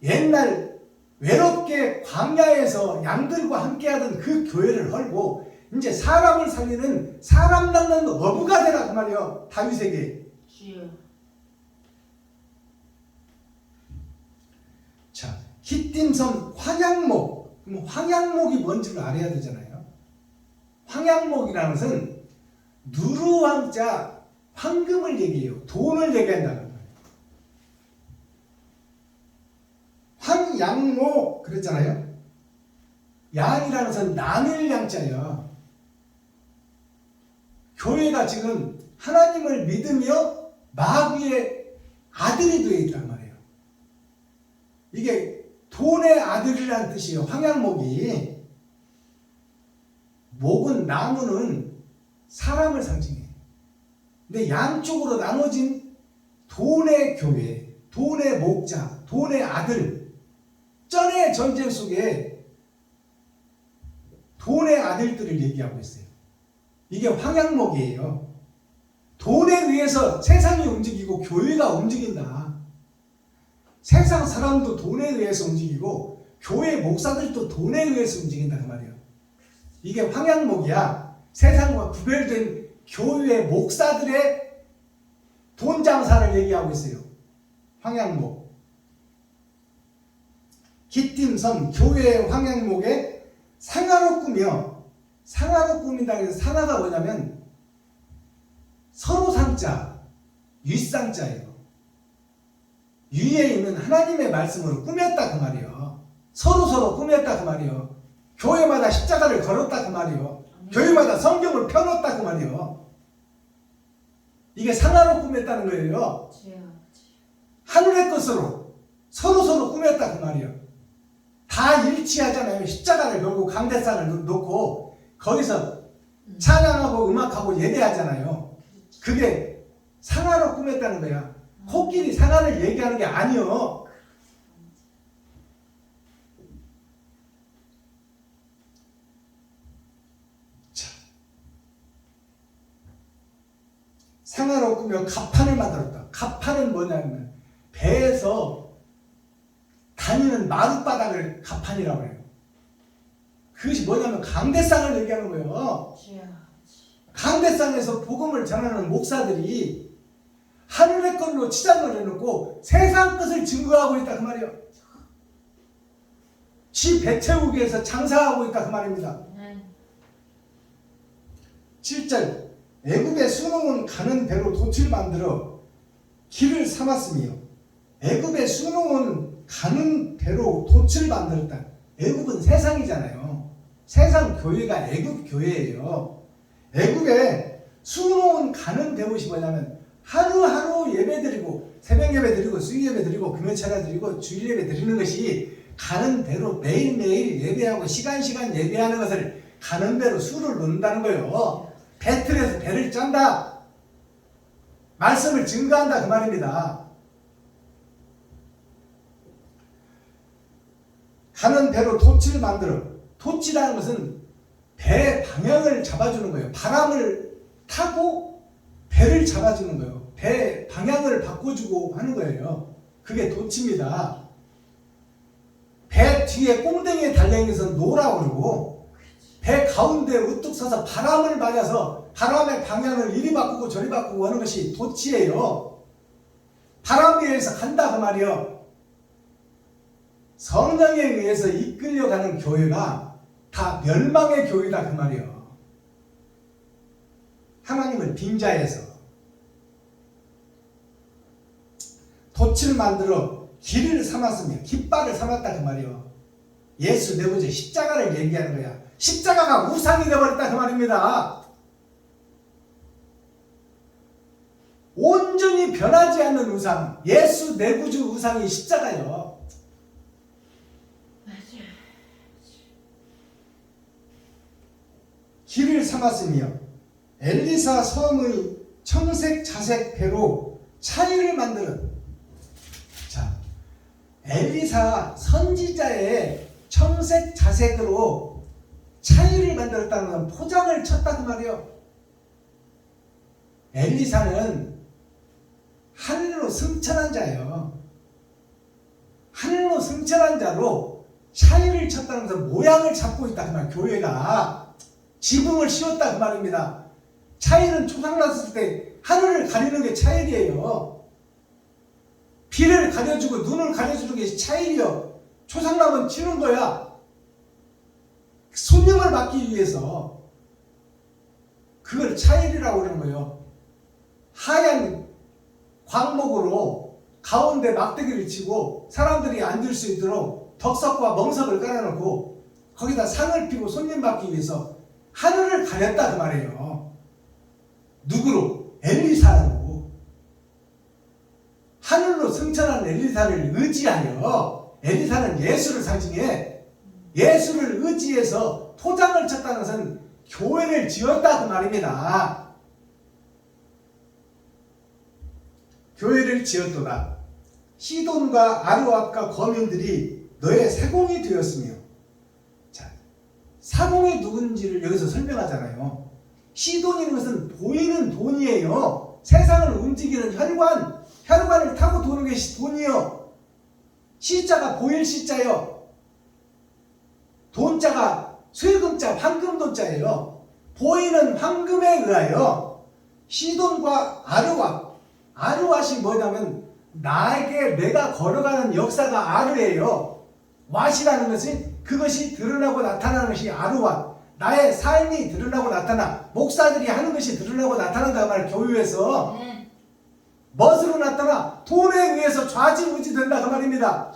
옛날 외롭게 광야에서 양들과 함께하던 그 교회를 헐고 이제 사람을 살리는 사람 낳는 어부가 되라 그 말이요, 다윗에게. 주여. 자, 기띔섬 황양목. 그럼 황양목이 뭔지를 알아야 되잖아요. 황양목이라는 것은 누르왕자 황금을 얘기해요. 돈을 얘기한다는 거예요. 황양목 그랬잖아요. 양이라는 것은 나눌 양자예요. 교회가 지금 하나님을 믿으며 마귀의 아들이 되어 있단 말이에요. 이게 돈의 아들이라는 뜻이에요. 황양목이. 목은, 나무는 사람을 상징해요. 근데 양쪽으로 나눠진 돈의 교회, 돈의 목자, 돈의 아들, 전의 전쟁 속에 돈의 아들들을 얘기하고 있어요. 이게 황양목이에요. 돈에 의해서 세상이 움직이고 교회가 움직인다. 세상 사람도 돈에 의해서 움직이고 교회 목사들도 돈에 의해서 움직인다 그 말이에요. 이게 황양목이야. 세상과 구별된 교회 목사들의 돈 장사를 얘기하고 있어요. 황양목. 기띔섬 교회의 황양목에 상하로 꾸며, 상하로 꾸민다고 해서 상하가 뭐냐면 서로 상자, 윗상자예요. 위에 있는 하나님의 말씀으로 꾸몄다 그 말이에요. 서로 꾸몄다 그 말이에요. 교회마다 십자가를 걸었다 그 말이에요. 교회마다 성경을 펴놓았다 그 말이에요. 이게 상하로 꾸몄다는 거예요. 주여. 하늘의 것으로 서로 꾸몄다 그 말이에요. 다 일치하잖아요. 십자가를 걸고 강대상을 놓고 거기서 찬양하고 음악하고 예배하잖아요. 그게 상하로 꾸몄다는 거야. 코끼리 상하를 얘기하는 게 아니요. 자, 상하로 꾸며 갑판을 만들었다. 갑판은 뭐냐면 배에서 다니는 마룻바닥을 갑판이라고 해요. 그것이 뭐냐면 강대상을 얘기하는 거예요. 주여. 강대상에서 복음을 전하는 목사들이 하늘의 걸로 치장을 해놓고 세상 것을 증거하고 있다 그 말이에요. 지 배 채우기 위해서 장사하고 있다 그 말입니다. 7절 애굽의 수놓은 가는 배로 돛을 만들어 길을 삼았으며, 애굽의 수놓은 가는 배로 돛을 만들었다. 애굽은 세상이잖아요. 세상 교회가 애굽 교회예요. 애굽에 수놓은 가는 배옷이 뭐냐면 하루하루 예배 드리고 새벽 예배 드리고 수요 예배 드리고 금요차례 드리고 주일 예배 드리는 것이 가는 배로 매일매일 예배하고 시간 예배하는 것을 가는 배로 수를 놓는다는 거예요. 배틀에서 배를 짠다. 말씀을 증거한다 그 말입니다. 가는 배로 돛을 만들어. 돛이라는 것은 배 방향을 잡아주는 거예요. 바람을 타고 배를 잡아주는 거예요. 배 방향을 바꿔주고 하는 거예요. 그게 돛입니다. 배 뒤에 꽁댕이에 달려있는 것은 노라고 그러고, 배 가운데 우뚝 서서 바람을 맞아서 바람의 방향을 이리 바꾸고 저리 바꾸고 하는 것이 돛이에요. 바람에 의해서 간다 그 말이에요. 성령에 의해서 이끌려가는 교회가 다 멸망의 교회다 그 말이요. 하나님을 빙자해서 돛을 만들어 길을 삼았으며 깃발을 삼았다 그 말이요. 예수 내부제 십자가를 얘기하는 거야. 십자가가 우상이 되어버렸다 그 말입니다. 온전히 변하지 않는 우상, 예수 내부주 우상이 십자가요. 길을 삼았으며 엘리사 섬의 청색 자색 배로 차이를 만드는, 자, 엘리사 선지자의 청색 자색으로 차이를 만들었다는 건 포장을 쳤다 그 말이에요. 엘리사는 하늘로 승천한 자예요. 하늘로 승천한 자로 차이를 쳤다는 것은 모양을 잡고 있다 그 말. 교회가 지붕을 씌웠다 그 말입니다. 차이는 초상났을 때 하늘을 가리는 게 차일이에요. 비를 가려주고 눈을 가려주는 게 차일이요. 초상나면 치는 거야. 손님을 받기 위해서. 그걸 차일이라고 그러는 거예요. 하얀 광목으로 가운데 막대기를 치고 사람들이 앉을 수 있도록 덕석과 멍석을 깔아놓고 거기다 상을 피고 손님 받기 위해서 하늘을 가렸다 그 말이에요. 누구로? 엘리사로. 하늘로 승천한 엘리사를 의지하여, 엘리사는 예수를 상징해, 예수를 의지해서 포장을 쳤다는 것은 교회를 지었다 그 말입니다. 교회를 지었도다. 시돈과 아르왑과 거민들이 너의 사공이 되었으며, 자, 사공이 누군지를 여기서 설명하잖아요. 시돈이라는 것은 보이는 돈이에요. 세상을 움직이는 혈관, 혈관을 타고 도는 것이 돈이요. 시자가 보일 시자요. 돈자가 쇠금자, 황금돈자예요. 보이는 황금에 의하여 시돈과 아르왑이 뭐냐면 나에게 내가 걸어가는 역사가 아르예요. 왓이라는 것은 그것이 드러나고 나타나는 것이 아르왑. 나의 삶이 드러나고 나타나, 목사들이 하는 것이 드러나고 나타난다 말. 교회에서 멋으로 나타나 돈에 의해서 좌지우지 된다 그 말입니다.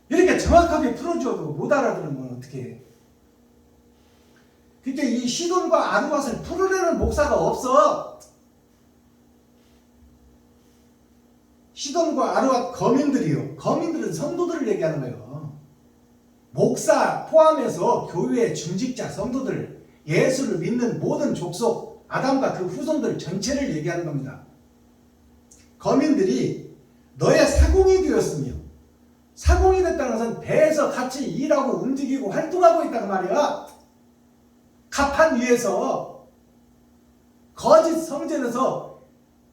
이렇게 정확하게 풀어줘도 못 알아들으면 어떻게 해? 그러니까 이 시돈과 아르왑을 풀어내는 목사가 없어. 시돈과 아르왑 거민들이요. 거민들은 성도들을 얘기하는 거예요. 목사 포함해서 교회의 중직자 성도들, 예수를 믿는 모든 족속, 아담과 그 후손들 전체를 얘기하는 겁니다. 거민들이 너의 사공이 되었으며, 사공이 됐다는 것은 배에서 같이 일하고 움직이고 활동하고 있다는 말이야. 갑판 위에서 거짓 성전에서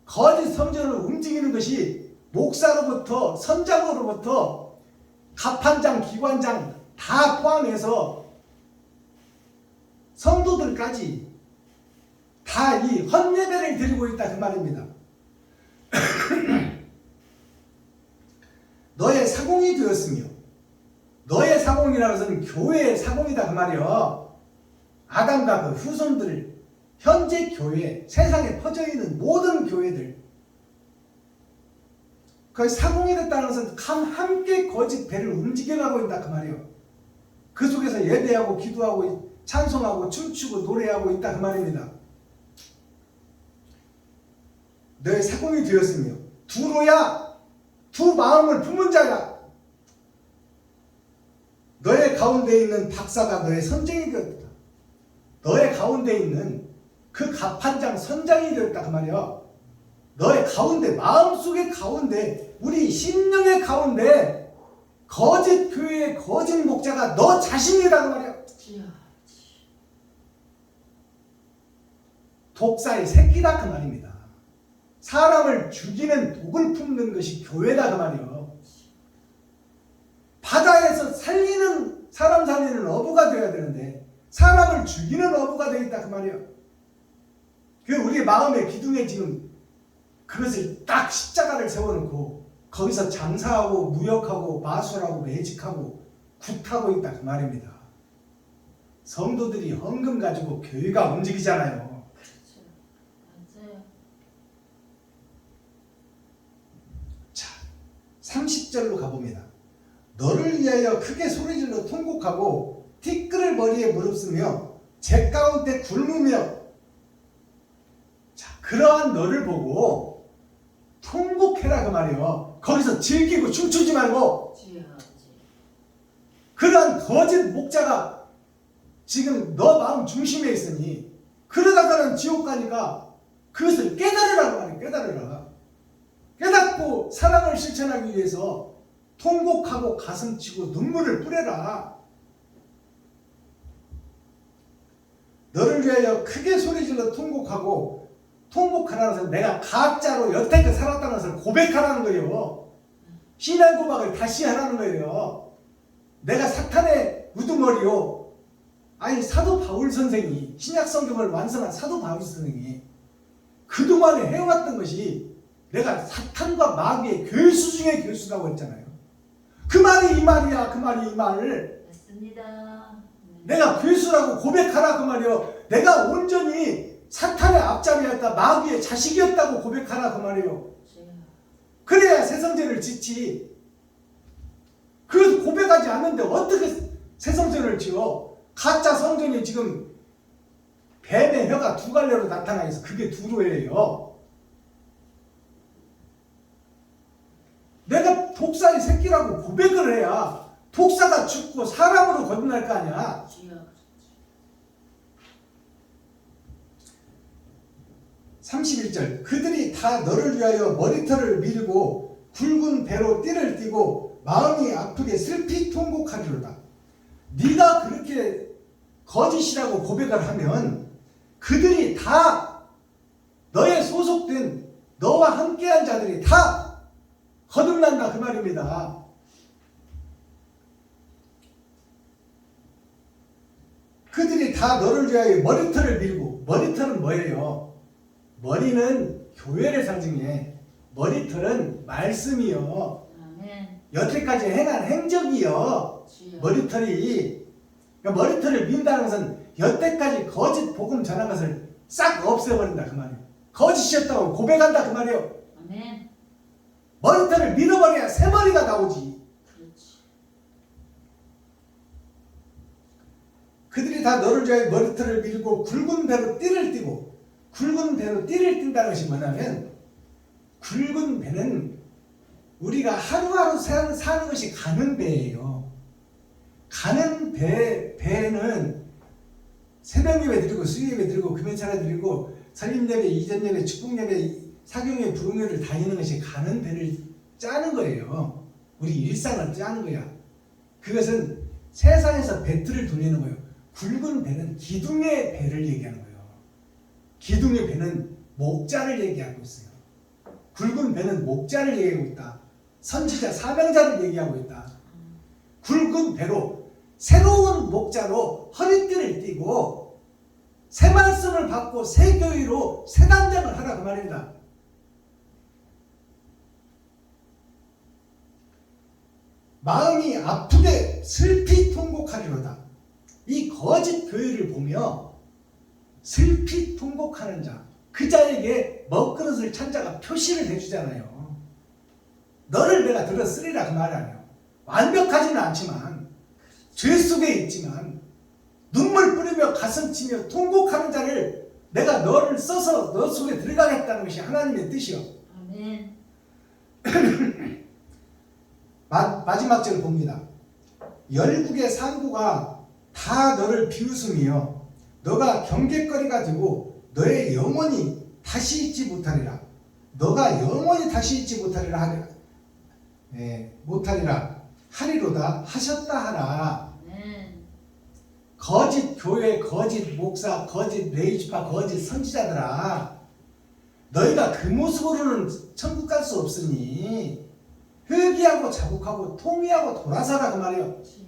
거짓 성전을 움직이는 것이 목사로부터 선장으로부터 갑판장, 기관장 다 포함해서 성도들까지 다 이 헌예배를 드리고 있다 그 말입니다. 너의 사공이 되었으며, 너의 사공이라는 것은 교회의 사공이다 그 말이요. 아담과 그 후손들, 현재 교회, 세상에 퍼져 있는 모든 교회들, 그 사공이 됐다는 것은 함께 거짓 배를 움직여가고 있다 그 말이요. 그 속에서 예배하고 기도하고 찬송하고 춤추고 노래하고 있다 그 말입니다. 너의 사공이 되었으며, 두로야, 두 마음을 품은 자야. 너의 가운데 있는 박사가 너의 선장이 되었다. 너의 가운데 있는 그 갑판장 선장이 되었다 그 말이야. 너의 가운데, 마음속의 가운데, 우리 심령의 가운데 거짓 교회의 거짓 목자가 너 자신이다 그 말이야. 독사의 새끼다 그 말입니다. 사람을 죽이는 독을 품는 것이 교회다 그 말이요. 바다에서 살리는, 사람 살리는 어부가 되어야 되는데 사람을 죽이는 어부가 되어 있다 그 말이요. 그 우리 마음의 기둥에 지금 그것을 딱 십자가를 세워놓고 거기서 장사하고 무역하고 마술하고 매직하고 굿하고 있다 그 말입니다. 성도들이 헌금 가지고 교회가 움직이잖아요. 그렇죠. 맞아요. 자, 30절로 가봅니다. 너를 위하여 크게 소리질러 통곡하고 티끌을 머리에 무릅쓰며 제 가운데 굶으며. 자, 그러한 너를 보고 통곡해라 그 말이요. 거기서 즐기고 춤추지 말고. 주여. 그러한 거짓 목자가 지금 너 마음 중심에 있으니 그러다가는 지옥 가니까 그것을 깨달으라고 말이에요. 깨달으라. 깨닫고 사랑을 실천하기 위해서 통곡하고 가슴치고 눈물을 뿌려라. 너를 위하여 크게 소리질러 통곡하고, 통곡하라는 것은 내가 가짜로 여태껏 살았다는 것을 고백하라는 거예요. 신앙 고백을 다시 하라는 거예요. 내가 사탄의 우두머리요. 아니 사도 바울 선생이, 신약 성경을 완성한 사도 바울 선생이 그동안에 해왔던 것이 내가 사탄과 마귀의 교수 중에 교수라고 했잖아요. 그 말이 이 말이야. 그 말이 이 말을 맞습니다. 내가 교수라고 고백하라 그 말이요. 내가 온전히 사탄의 앞잡이였다, 마귀의 자식이었다고 고백하라 그 말이요. 주여. 그래야 새 성전을 짓지. 그 고백하지 않는데 어떻게 새 성전을 지어? 가짜 성전이 지금 뱀의 혀가 두 갈래로 나타나 있어. 그게 두루예요. 내가 독사의 새끼라고 고백을 해야 독사가 죽고 사람으로 거듭날 거 아니야. 주여. 31절 그들이 다 너를 위하여 머리털을 밀고 굵은 배로 띠를 띠고 마음이 아프게 슬피 통곡하리로다. 네가 그렇게 거짓이라고 고백을 하면 그들이 다 너의 소속된 너와 함께한 자들이 다 거듭난다 그 말입니다. 그들이 다 너를 위하여 머리털을 밀고, 머리털은 뭐예요? 머리는 교회를 상징해. 머리털은 말씀이요. 아멘. 여태까지 행한 행적이요. 주여. 머리털이, 그러니까 머리털을 민다는 것은 여태까지 거짓 복음 전한 것을 싹 없애버린다 그 말이에요. 거짓이었다고 고백한다 그 말이에요. 아멘. 머리털을 밀어버려야 새 머리가 나오지. 그렇지. 그들이 다 너를 위하여 머리털을 밀고 굵은 배로 띠를 띠고, 굵은 배로 띠를 띈다는 것이 뭐냐면, 굵은 배는 우리가 하루하루 사는 것이 가는 배예요. 가는 배는 새벽 예배 드리고 수요 예배 드리고 금연차례 드리고 설립 예배, 이전 예배, 축복 예배, 사경예, 부흥회를 다니는 것이 가는 배를 짜는 거예요. 우리 일상을 짜는 거야. 그것은 세상에서 배틀을 돌리는 거예요. 굵은 배는 기둥의 배를 얘기하는 거예요. 기둥의 배는 목자를 얘기하고 있어요. 굵은 배는 목자를 얘기하고 있다. 선지자, 사명자를 얘기하고 있다. 굵은 배로 새로운 목자로 허리띠를 띠고 새 말씀을 받고 새 교회로 새 단장을 하라 그 말입니다. 마음이 아프게 슬피 통곡하리로다. 이 거짓 교회를 보며 슬피 통곡하는 자, 그 자에게 먹그릇을 찬 자가 표시를 해주잖아요. 너를 내가 들었으리라 그 말이 아니에요. 완벽하지는 않지만 죄 속에 있지만 눈물 뿌리며 가슴치며 통곡하는 자를 내가 너를 써서 너 속에 들어가겠다는 것이 하나님의 뜻이요. 아멘. 마지막 절 봅니다. 열국의 상구가 다 너를 비웃으며 너가 경계거리가 되고 너의 영혼이 다시 잊지 못하리라. 너가 영원히 다시 잊지 못하리라 하리라. 못하리라 하리로다 하셨다 하라. 아멘. 거짓 교회, 거짓 목사, 거짓 레이지파, 거짓 선지자들아, 너희가 그 모습으로는 천국 갈 수 없으니 회개하고 자복하고 통회하고 돌아서라 그 말이에요. 주여.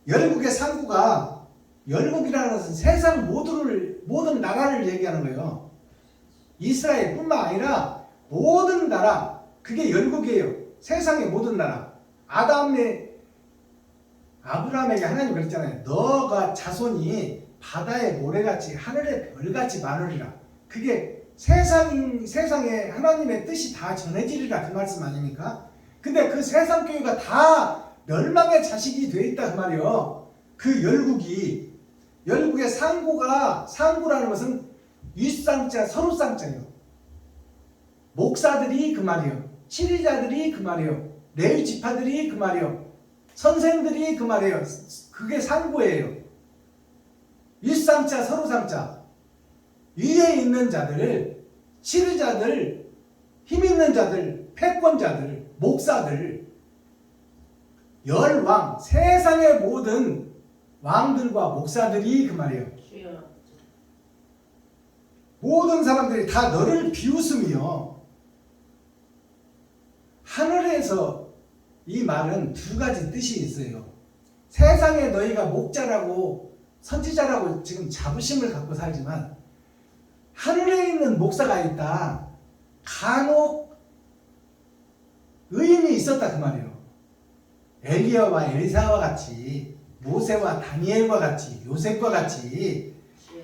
열국의 상구가, 열국이라는 것은 세상 모든 나라를 얘기하는 거예요. 이스라엘뿐만 아니라 모든 나라, 그게 열국이에요. 세상의 모든 나라. 아담의 아브라함에게 하나님 그랬잖아요. 너가 자손이 바다의 모래같이 하늘의 별같이 많으리라. 그게 세상에 하나님의 뜻이 다 전해지리라 그 말씀 아닙니까? 근데 그 세상 교회가 다 멸망의 자식이 돼 있다 그 말이요. 그 열국의 상고라는 것은 윗상자 서로상자예요. 목사들이 그 말이요. 치리자들이 그 말이요. 레위 지파들이 그 말이요. 선생들이 그 말이에요. 그게 상고예요. 윗상자 서로상자. 위에 있는 자들, 치리자들, 힘 있는 자들, 패권자들, 목사들, 열왕, 세상의 모든 왕들과 목사들이 그 말이에요. 주여. 모든 사람들이 다 너를 비웃으며 하늘에서 이 말은 두 가지 뜻이 있어요. 세상에 너희가 목자라고 선지자라고 지금 자부심을 갖고 살지만 하늘에 있는 목사가 있다. 간혹 의인이 있었다 그 말이에요. 엘리야와 엘리사와 같이 모세와 다니엘과 같이 요셉과 같이 주여.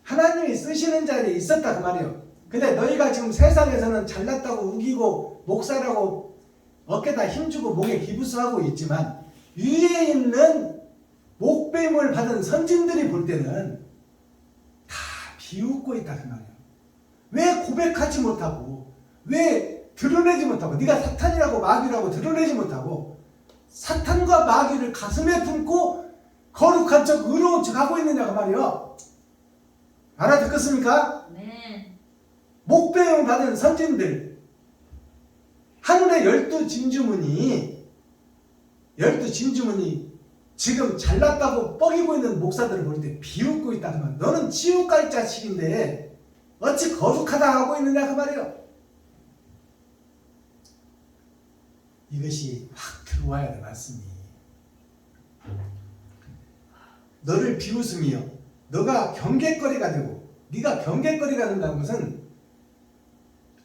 하나님이 쓰시는 자리에 있었다 그 말이에요. 근데 너희가 지금 세상에서는 잘났다고 우기고 목사라고 어깨다 힘주고 목에 기부스하고 있지만 위에 있는 목배임을 받은 선진들이 볼 때는 다 비웃고 있다 그 말이에요. 왜 고백하지 못하고 왜 드러내지 못하고 네가 사탄이라고 마귀라고 드러내지 못하고 사탄과 마귀를 가슴에 품고 거룩한 척 의로운 척 하고 있느냐 그 말이에요. 알아듣겠습니까? 아멘. 목배임 받은 선진들 하늘의 12진주문이 지금 잘났다고 뻐기고 있는 목사들을 볼 때 비웃고 있다 그 말. 너는 지옥 갈 자식인데 어찌 거룩하다 하고 있느냐 그 말이에요. 이것이 확 들어와야 돼 말씀이. 너를 비웃으며 너가 경계거리가 되고 네가 경계거리가 된다는 것은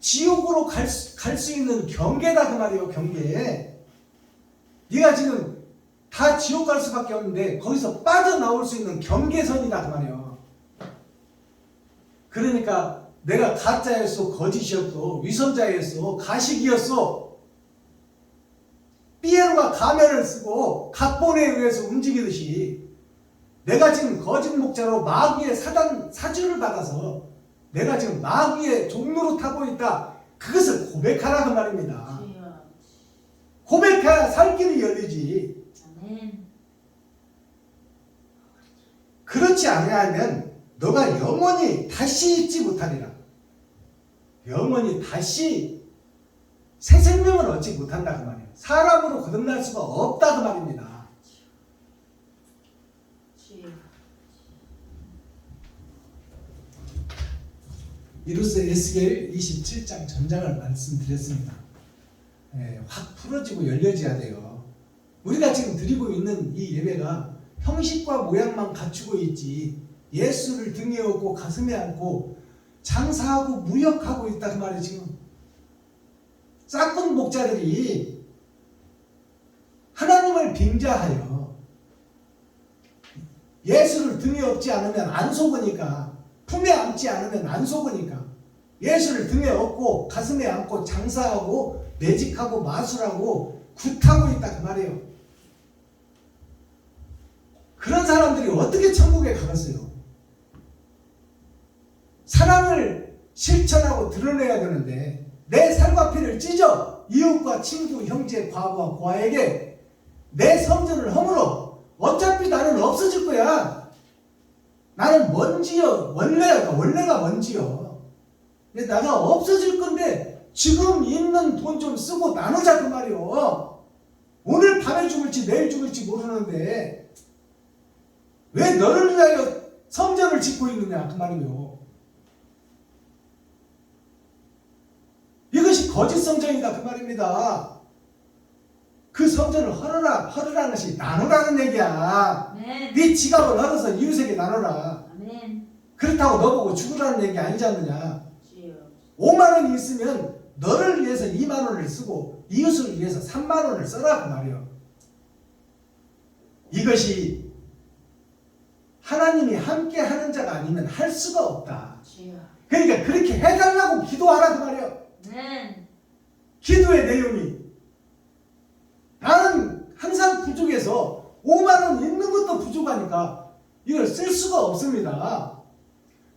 지옥으로 갈 수 있는 경계다 그 말이에요. 경계. 네가 지금 다 지옥 갈 수밖에 없는데 거기서 빠져나올 수 있는 경계선이다 그 말이에요. 그러니까 내가 가짜였어, 거짓이었어, 위선자였어, 가식이었어, 삐에로가 가면을 쓰고 각본에 의해서 움직이듯이 내가 지금 거짓 목자로 마귀의 사주를 받아서 내가 지금 마귀의 종로로 타고 있다. 그것을 고백하라 그 말입니다. 주여. 고백해야 살 길이 열리지. 아멘. 그렇지 아니하면 너가 영원히 다시 잊지 못하리라. 영원히 다시 새 생명을 얻지 못한다 그 말이에요. 사람으로 거듭날 수가 없다 그 말입니다. 주여. 이로써 에스겔 27장 전장을 말씀드렸습니다. 확 풀어지고 열려져야 돼요. 우리가 지금 드리고 있는 이 예배가 형식과 모양만 갖추고 있지 예수를 등에 업고 가슴에 안고 장사하고 무역하고 있다 그 말이에요. 지금 싹군 목자들이 하나님을 빙자하여 예수를 등에 업지 않으면 안 속으니까, 품에 안지 않으면 안 속으니까 예수를 등에 업고 가슴에 안고 장사하고 매직하고 마술하고 굿하고 있다 그 말이에요. 그런 사람들이 어떻게 천국에 가겠어요? 사랑을 실천하고 드러내야 되는데 내 살과 피를 찢어 이웃과 친구, 형제, 과부와 고아에게 내 성전을 허물어. 어차피 나는 없어질 거야. 나는 먼지요. 원래가 먼지요. 근데 나가 없어질 건데 지금 있는 돈 좀 쓰고 나누자 그 말이요. 오늘 밤에 죽을지 내일 죽을지 모르는데 왜 너를 위하여 성전을 짓고 있느냐 그 말이요. 이것이 거짓 성전이다 그 말입니다. 그 성전을 헐으라는 것이 나누라는 얘기야. 아멘. 네 지갑을 헐어서 이웃에게 나눠라. 아멘. 그렇다고 너보고 죽으라는 얘기 아니지 않느냐. 주여. 5만 원이 있으면 너를 위해서 2만 원을 쓰고 이웃을 위해서 3만 원을 써라 그 말이에요. 이것이 하나님이 함께 하는 자가 아니면 할 수가 없다. 주여. 그러니까 그렇게 해달라고 기도하라 그 말이에요. 네. 기도의 내용이 나는 항상 부족해서 5만 원 있는 것도 부족하니까 이걸 쓸 수가 없습니다.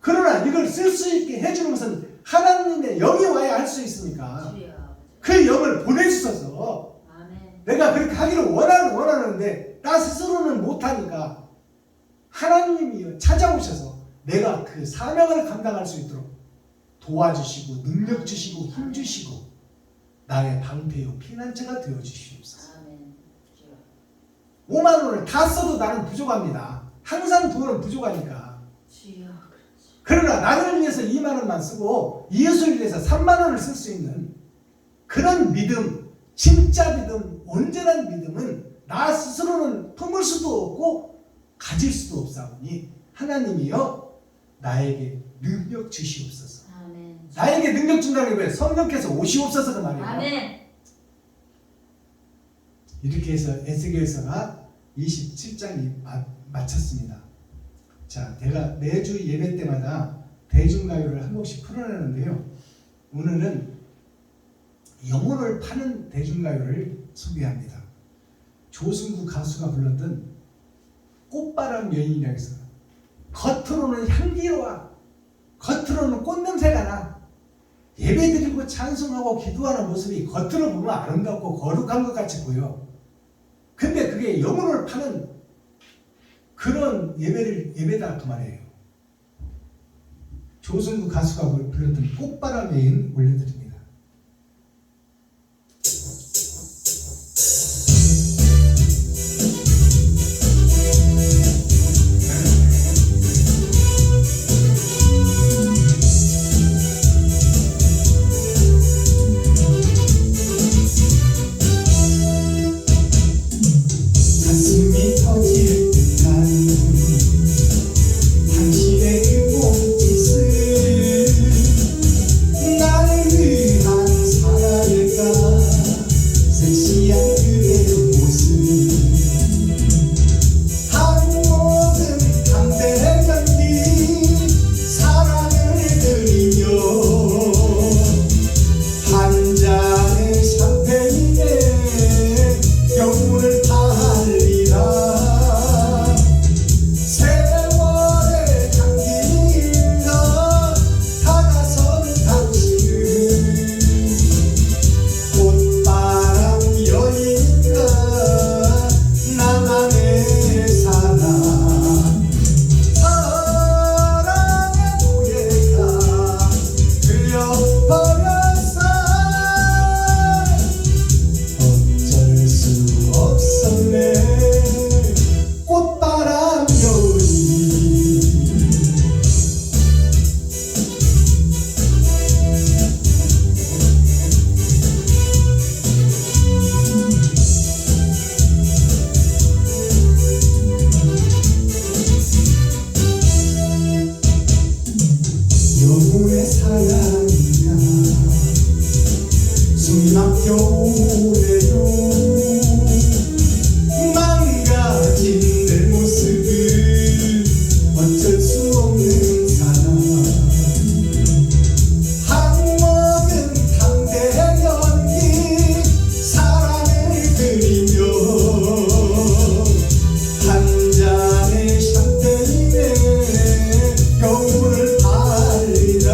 그러나 이걸 쓸 수 있게 해주는 것은 하나님의 영이 와야 할 수 있으니까 주여. 그 영을 보내주셔서 아멘. 내가 그렇게 하기를 원하는데 나 스스로는 못하니까 하나님이 찾아오셔서 내가 그 사명을 감당할 수 있도록 도와주시고 능력 주시고 힘 주시고 나의 방패요 피난처가 되어 주시옵소서. 아멘. 주여. 5만 원을 다 써도 나는 부족합니다. 항상 돈은 부족하니까. 주여. 그러나 나를 위해서 2만 원만 쓰고 이웃을 위해서 3만 원을 쓸 수 있는 그런 믿음, 진짜 믿음, 온전한 믿음은 나 스스로는 품을 수도 없고 가질 수도 없사오니 하나님이여 나에게 능력 주시옵소서. 아멘. 나에게 능력 준다는 게 성령께서 오시옵소서 그 말이에요. 아멘. 이렇게 해서 에스겔서가 27장이 마쳤습니다. 자, 내가 매주 예배 때마다 대중가요를 한 곡씩 풀어내는데요. 오늘은 영혼을 파는 대중가요를 소개합니다. 조승구 가수가 불렀던 꽃바람 여인이라고 해서 겉으로는 향기로워, 겉으로는 꽃냄새가 나, 예배드리고 찬송하고 기도하는 모습이 겉으로 보면 아름답고 거룩한 것 같이 보여. 근데 그게 영혼을 파는 그런 예배다 그 말이에요. 조승구 가수가 불렀던 꽃바람 여인 올려드립니다. 가슴이 터질 듯한 당신의 그 몸짓은 나를 위한 사랑일까. 섹시한 그의 모습 한 모든 담대 연기 사랑을 드리며 한 잔의 샴페인에 영혼을 달리라. 세월의 향기가 다가선 당신은 꽃바람 여인인가 나만의 사랑. 사랑의 노예가 되어버렸어. 어쩔 수 없었네. 꽃바람 여인. 영혼의 사랑이야 숨이 막혀 오래요. 망가진 내 모습은 어쩔 수 없는 사랑. 한 모금 담대 연기 사랑을 드리며 한 잔의 샴페인에 영혼을 달리라.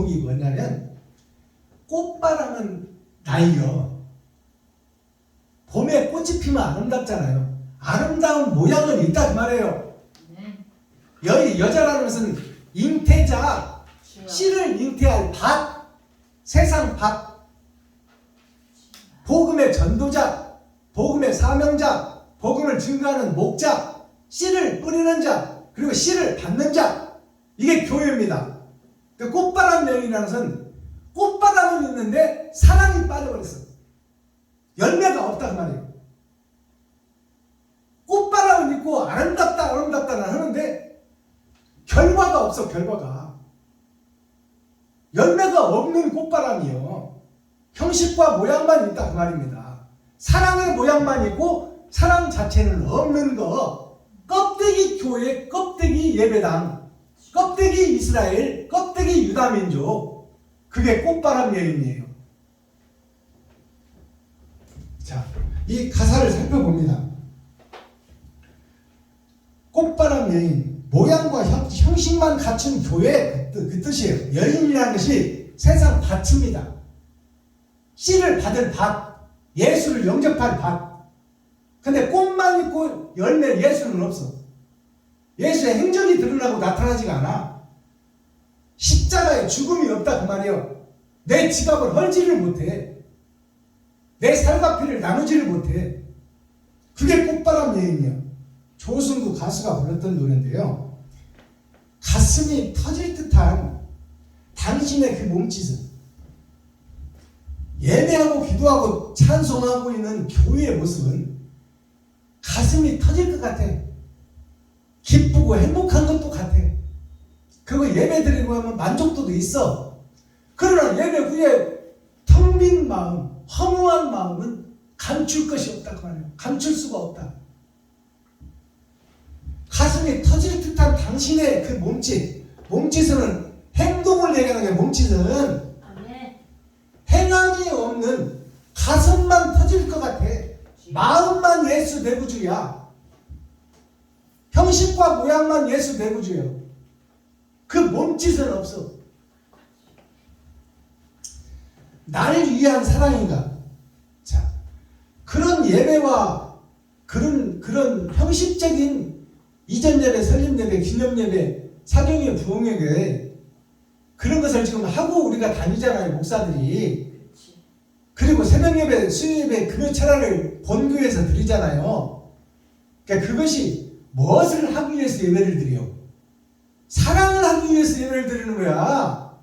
제목이 뭐냐면 꽃바람은 날려. 봄에 꽃이 피면 아름답잖아요. 아름다운 모양은 있다 그 말이에요. 아멘. 여자라는 것은 잉태자, 주여. 씨를 잉태할 밭, 세상 밭, 복음의 전도자, 복음의 사명자, 복음을 증거하는 목자, 씨를 뿌리는 자, 그리고 씨를 받는 자, 이게 교회입니다. 그 꽃바람 여인이라는 것은 꽃바람은 있는데 사랑이 빠져버렸어. 열매가 없다 그 말이에요. 꽃바람은 있고 아름답다는 하는데 결과가 없어. 결과가 열매가 없는 꽃바람이요. 형식과 모양만 있다 그 말입니다. 사랑의 모양만 있고 사랑 자체는 없는 거. 껍데기 교회, 껍데기 예배당, 껍데기 이스라엘, 껍데기 유다민족, 그게 꽃바람 여인이에요. 자, 이 가사를 살펴봅니다. 꽃바람 여인, 모양과 형식만 갖춘 교회, 그 뜻이에요. 여인이라는 것이 세상 밭입니다. 씨를 받을 밭, 예수를 영접할 밭. 근데 꽃만 있고 열매 예수는 없어. 예수의 행적이 드러나고 나타나지가 않아. 십자가에 죽음이 없다 그 말이에요. 내 지갑을 헐지를 못해. 내 살과 피를 나누지를 못해. 그게 꽃바람 여인이에요. 조승구 가수가 불렀던 노래인데요. 가슴이 터질 듯한 당신의 그 몸짓은, 예배하고 기도하고 찬송하고 있는 교회의 모습은 가슴이 터질 것 같아. 기쁘고 행복한 것도 같아. 그리고 예배 드리고 하면 만족도도 있어. 그러나 예배 후에 텅 빈 마음, 허무한 마음은 감출 것이 없다 그 말이에요. 감출 수가 없다. 가슴이 터질 듯한 당신의 그 몸짓은 행동을 얘기하는 게 몸짓은 아멘. 행함이 없는 가슴만 터질 것 같아. 마음만 예수 내구주야. 형식과 모양만 예수 내구주요. 그 몸짓은 없어. 나를 위한 사랑인가? 자, 그런 예배와 그런 형식적인 이전 예배, 설립 예배, 기념 예배, 사경예, 부흥예배, 그런 것을 지금 하고 우리가 다니잖아요, 목사들이. 그리고 새벽 예배, 수요 예배, 금요 철야를 본교에서 드리잖아요. 그러니까 그것이 무엇을 하기 위해서 예배를 드려? 사랑을 하기 위해서 예배를 드리는 거야.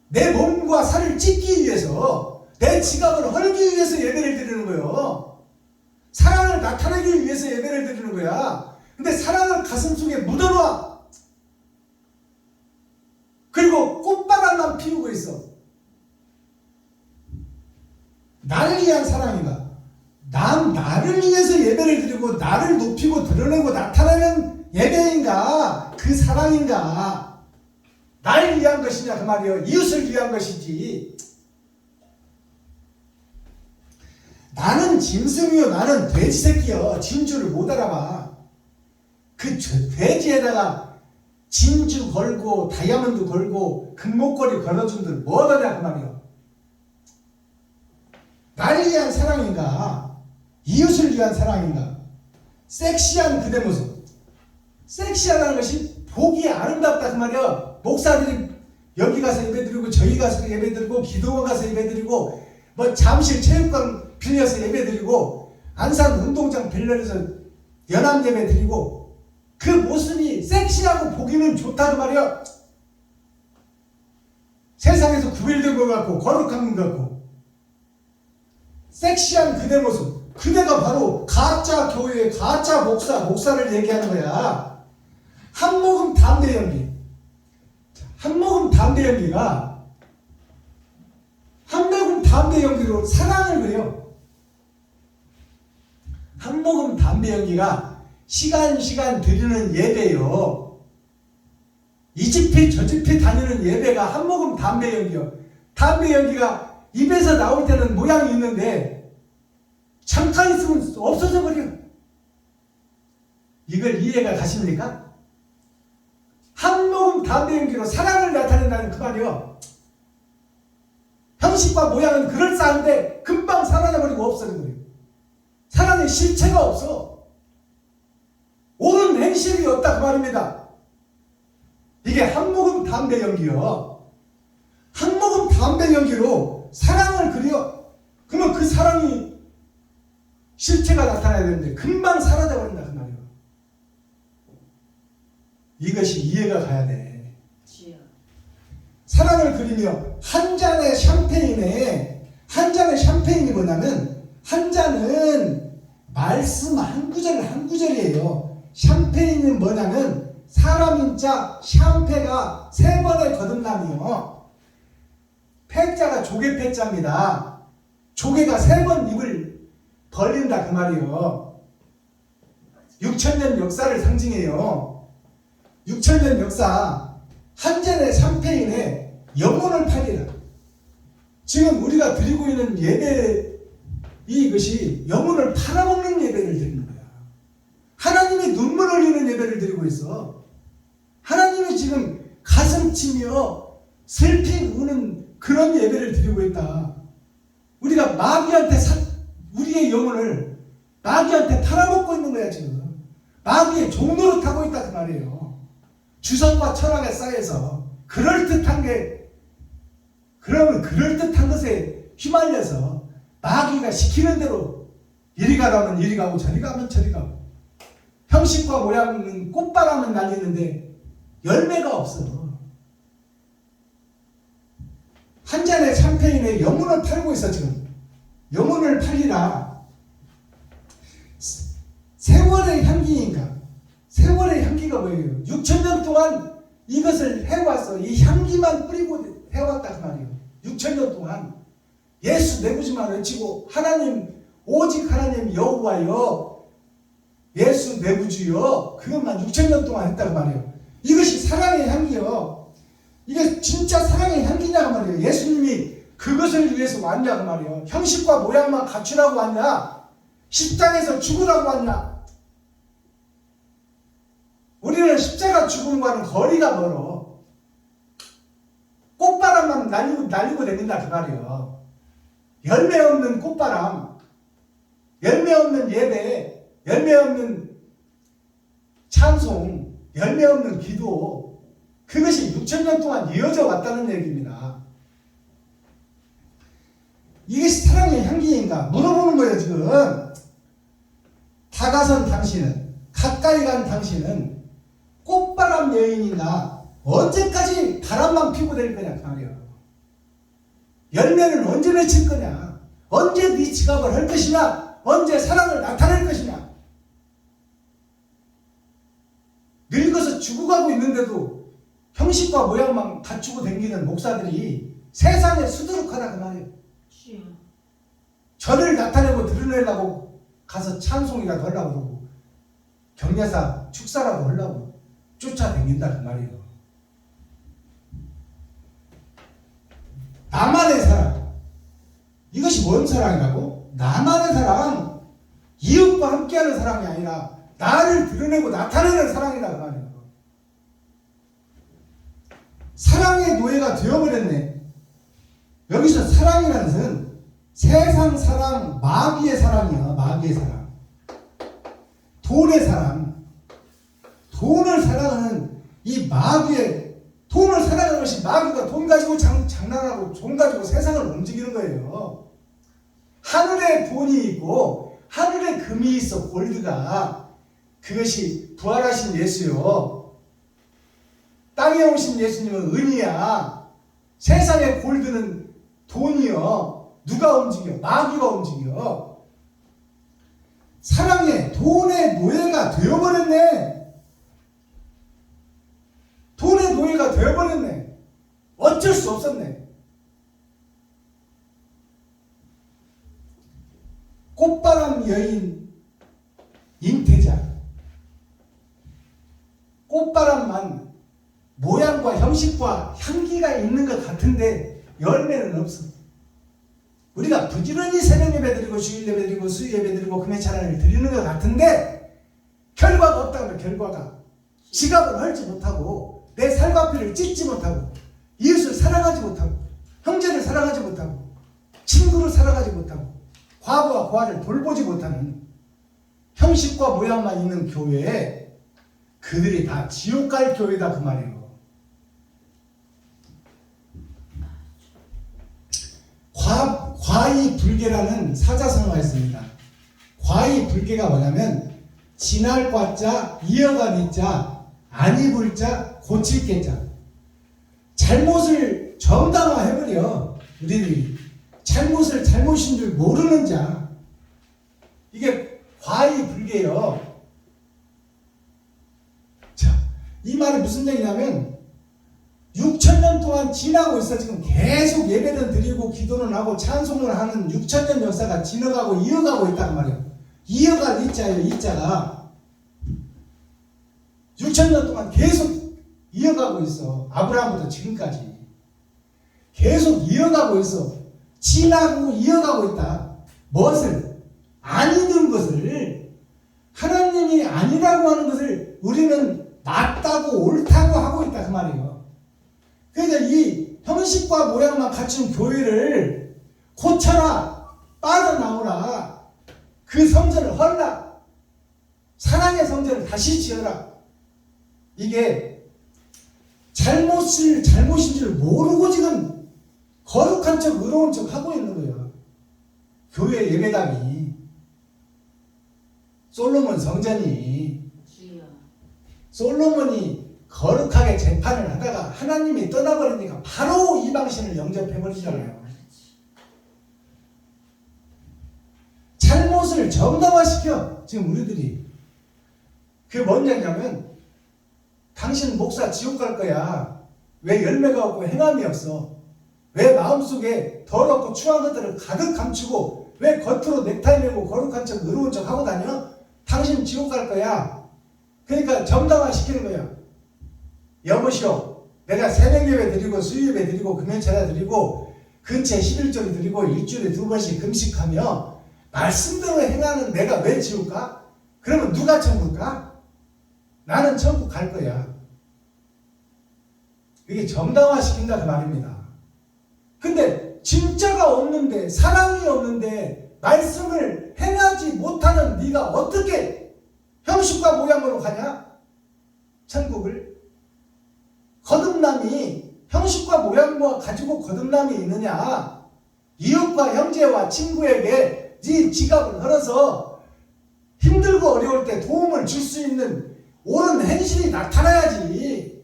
내 몸과 살을 찢기 위해서, 내 지갑을 헐기 위해서 예배를 드리는 거예요. 사랑을 나타내기 위해서 예배를 드리는 거야. 근데 사랑을 가슴속에 묻어놔. 그리고 꽃바람만 피우고 있어. 나를 위한 사랑인가? 나를 위해서 예배를 드리고 나를 높이고 드러내고 나타내는 예배인가? 그 사랑인가? 나를 위한 것이냐 그 말이에요. 이웃을 위한 것이지. 나는 짐승이요, 나는 돼지 새끼요. 진주를 못 알아봐. 그 돼지에다가 진주 걸고 다이아몬드 걸고 금목걸이 걸어준들 뭐하냐 그 말이에요. 나를 위한 사랑인가? 이웃을 위한 사랑인가? 섹시한 그대 모습. 섹시하다는 것이 보기 아름답다 그 말이야. 목사들이 여기 가서 예배드리고 저기 가서 예배드리고 기도원 가서 예배드리고 뭐 잠실 체육관 빌려서 예배드리고 안산 운동장 빌려서 연합 예배드리고 그 모습이 섹시하고 보기는 좋다 그 말이야. 세상에서 구별된 것 같고 거룩한 것 같고 섹시한 그대 모습, 그대가 바로 가짜 교회, 가짜 목사를 얘기하는 거야. 한 모금 담배 연기. 한 모금 담배 연기가 한 모금 담배 연기로 사랑을 그려. 한 모금 담배 연기가 시간 드리는 예배요. 이 집회 저 집회 다니는 예배가 한 모금 담배 연기요. 담배 연기가 입에서 나올 때는 모양이 있는데 잠깐 있으면 없어져 버려. 이걸 이해가 가십니까? 한 모금 담배 연기로 사랑을 나타낸다는 그 말이요. 형식과 모양은 그럴싸한데 금방 사라져버리고 없어진 거예요. 사랑의 실체가 없어. 옳은 행실이 없다 그 말입니다. 이게 한 모금 담배 연기요. 한 모금 담배 연기로 사랑을 그려. 그러면 그 사랑이 실체가 나타나야 되는데 금방 사라져버린다 그 말이에요. 이것이 이해가 가야 돼. 주여. 사랑을 그리며 한 잔의 샴페인이 뭐냐면 한 잔은 말씀 한 구절이에요. 샴페인은 뭐냐면 사람인자 샴페가 3번의 거듭남이요. 패자가 조개 패자입니다. 조개가 3번 입을 벌린다 그 말이에요. 6,000년 역사를 상징해요. 6,000년 역사 한 잔의 샴페인에 영혼을 팔리라. 지금 우리가 드리고 있는 예배 이것이 영혼을 팔아먹는 예배를 드리는 거야. 하나님이 눈물 흘리는 예배를 드리고 있어. 하나님이 지금 가슴 치며 슬피 우는 그런 예배를 드리고 있다. 우리가 마귀한테 우리의 영혼을 마귀한테 팔아먹고 있는 거야 지금. 마귀의 종로로 타고 있다 그 말이에요. 주석과 철학에 쌓여서 그럴듯한 것에 휘말려서 마귀가 시키는 대로 이리 가라면 이리 가고 저리 가면 저리 가고 형식과 모양은 꽃바람은 날리는데 열매가 없어. 한 잔의 샴페인에 영혼을 팔고 있어 지금. 영혼을 팔리라. 세월의 향기인가? 세월의 향기가 뭐예요? 6,000년 동안 이것을 해왔어. 이 향기만 뿌리고 해왔다 그 말이에요. 6,000년 동안 예수 내부지만 외치고 하나님 오직 하나님 여호와여 예수 내부주여 그것만 6,000년 동안 했다고 말이에요. 이것이 사랑의 향기요. 이게 진짜 사랑의 향기냐고 말이에요. 예수님이 그것을 위해서 왔냐고 말이에요. 형식과 모양만 갖추라고 왔냐? 십자가에서 죽으라고 왔냐? 우리는 십자가 죽음과는 거리가 멀어. 꽃바람만 날리고 다닌다 그 말이에요. 열매 없는 꽃바람, 열매 없는 예배, 열매 없는 찬송, 열매 없는 기도, 그것이 6,000년 동안 이어져 왔다는 얘기입니다. 이것이 사랑의 향기인가? 물어보는 거예요 지금. 다가선 당신은, 가까이 간 당신은 꽃바람 여인이나 언제까지 바람만 피고 될 거냐 그 말이에요. 열매는 언제 맺힐 거냐? 언제 네 지갑을 할 것이냐? 언제 사랑을 나타낼 것이냐? 늙어서 죽어가고 있는데도 형식과 모양만 갖추고 다니는 목사들이 세상에 수두룩하다 그 말이에요. 주여. 저를 나타내고 드러내려고 가서 찬송이라도 하려고 그러고 격려사 축사라도 하려고 쫓아다닌다 그 말이에요. 나만의 사랑. 이것이 뭔 사랑이라고? 나만의 사랑. 이웃과 함께하는 사랑이 아니라 나를 드러내고 나타내는 사랑이다 그 말이에요. 사랑의 노예가 되어버렸네. 여기서 사랑이라는 것은 세상 사랑, 마귀의 사랑이야. 마귀의 사랑. 돈의 사랑. 돈을 사랑하는 이 마귀의 돈을 사랑하는 것이 마귀가 돈 가지고 장난하고 돈 가지고 세상을 움직이는 거예요. 하늘에 돈이 있고 하늘에 금이 있어 골드가. 그것이 부활하신 예수요. 땅에 오신 예수님은 은이야. 세상의 골드는 돈이요. 누가 움직여? 마귀가 움직여. 사랑의 돈의 노예가 되어버렸네. 돈의 노예가 되어버렸네. 어쩔 수 없었네. 꽃바람 여인 임태자. 꽃바람만 모양과 형식과 향기가 있는 것 같은데 열매는 없어. 우리가 부지런히 새벽 예배 드리고 주일 예배 드리고 수요 예배 드리고 금요 찬양을 드리는 것 같은데 결과가 없다고. 결과가 지갑을 헐지 못하고 내 살과피를 찢지 못하고 이웃을 사랑하지 못하고 형제를 사랑하지 못하고 친구로 살아가지 못하고 과부와 고아를 돌보지 못하는 형식과 모양만 있는 교회에 그들이 다 지옥 갈 교회다 그 말이에요. 과이불개라는 사자성어가 있습니다. 과이불개가 뭐냐면 지날 과자, 이어갈 이자, 안 입을 자, 고칠 개자. 잘못을 정당화해버려. 우리들이 잘못을 잘못인 줄 모르는 자. 이게 과이불개예요. 자, 이 말이 무슨 얘기냐면 6,000년 동안 지나고 있어. 지금 계속 예배를 드리고 기도를 하고 찬송을 하는 6,000년 역사가 지나가고 이어가고 있단 말이에요. 이어갈 이자예요. 이자가 6,000년 동안 계속 이어가고 있어. 아브라함부터 지금까지 계속 이어가고 있어. 지나고 이어가고 있다. 무엇을? 아니던 것을, 하나님이 아니라고 하는 것을 우리는 맞다고 옳다고 하고 있다 그 말이에요. 그래서 이 형식과 모양만 갖춘 교회를 고쳐라, 빠져나오라, 그 성전을 헐라, 사랑의 성전을 다시 지어라. 이게 잘못인 줄 모르고 지금 거룩한 척 의로운 척 하고 있는 거예요. 교회 예배당이, 솔로몬 성전이, 솔로몬이 거룩하게 재판을 하다가 하나님이 떠나버리니까 바로 이방신을 영접해버리잖아요. 잘못을 정당화시켜. 지금 우리들이. 그게 뭔 얘기냐면 당신 목사 지옥 갈 거야. 왜 열매가 없고 행함이 없어? 왜 마음속에 더럽고 추한 것들을 가득 감추고 왜 겉으로 넥타이 메고 거룩한 척 의로운 척 하고 다녀? 당신 지옥 갈 거야. 그러니까 정당화시키는 거야. 여보시오, 내가 새벽예배 드리고 수요예배 드리고 금연차례 드리고 근처에 11조를 드리고 일주일에 2번씩 금식하며 말씀대로 행하는 내가 왜 지옥 가? 그러면 누가 천국 가? 나는 천국 갈 거야. 이게 정당화시킨다 그 말입니다. 근데 진짜가 없는데, 사랑이 없는데 말씀을 행하지 못하는 네가 어떻게 형식과 모양으로 가냐? 천국을. 거듭남이 형식과 모양과 가지고 거듭남이 있느냐? 이웃과 형제와 친구에게 네 지갑을 헐어서 힘들고 어려울 때 도움을 줄 수 있는 옳은 행실이 나타나야지.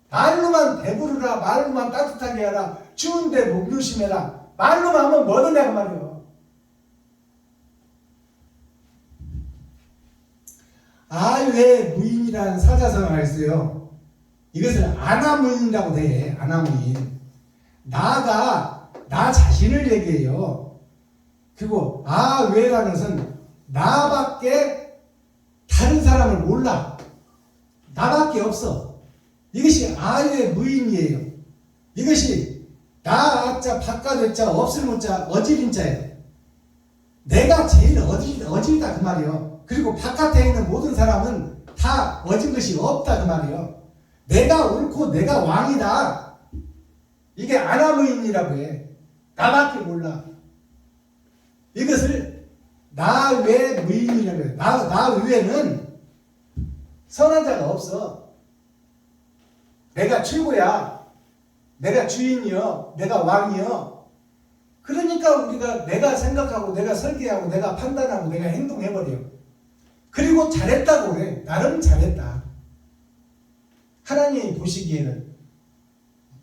말로만 배부르라, 말로만 따뜻하게 하라, 추운데 목 조심해라, 말로만 하면 뭐더냐 그 말이요. 아외 무인이라는 사자성어가 있어요. 이것을 아나무인이라고 돼. 아나무인. 나가 나 자신을 얘기해요. 그리고 아외라는 것은 나밖에 다른 사람을 몰라. 나밖에 없어. 이것이 아외 무인이에요. 이것이 나 아자 바깥 외자 없을 못자 어질인 자예요. 내가 제일 어질이다 그 말이에요. 그리고 바깥에 있는 모든 사람은 다 어진 것이 없다 그 말이에요. 내가 옳고 내가 왕이다. 이게 아나무인이라고 해. 나밖에 몰라. 이것을 나 외 무인이라고 해. 나 외에는 선한 자가 없어. 내가 최고야. 내가 주인이여. 내가 왕이여. 그러니까 우리가 내가 생각하고 내가 설계하고 내가 판단하고 내가 행동해버려. 그리고 잘했다고 해. 나름 잘했다. 하나님이 보시기에는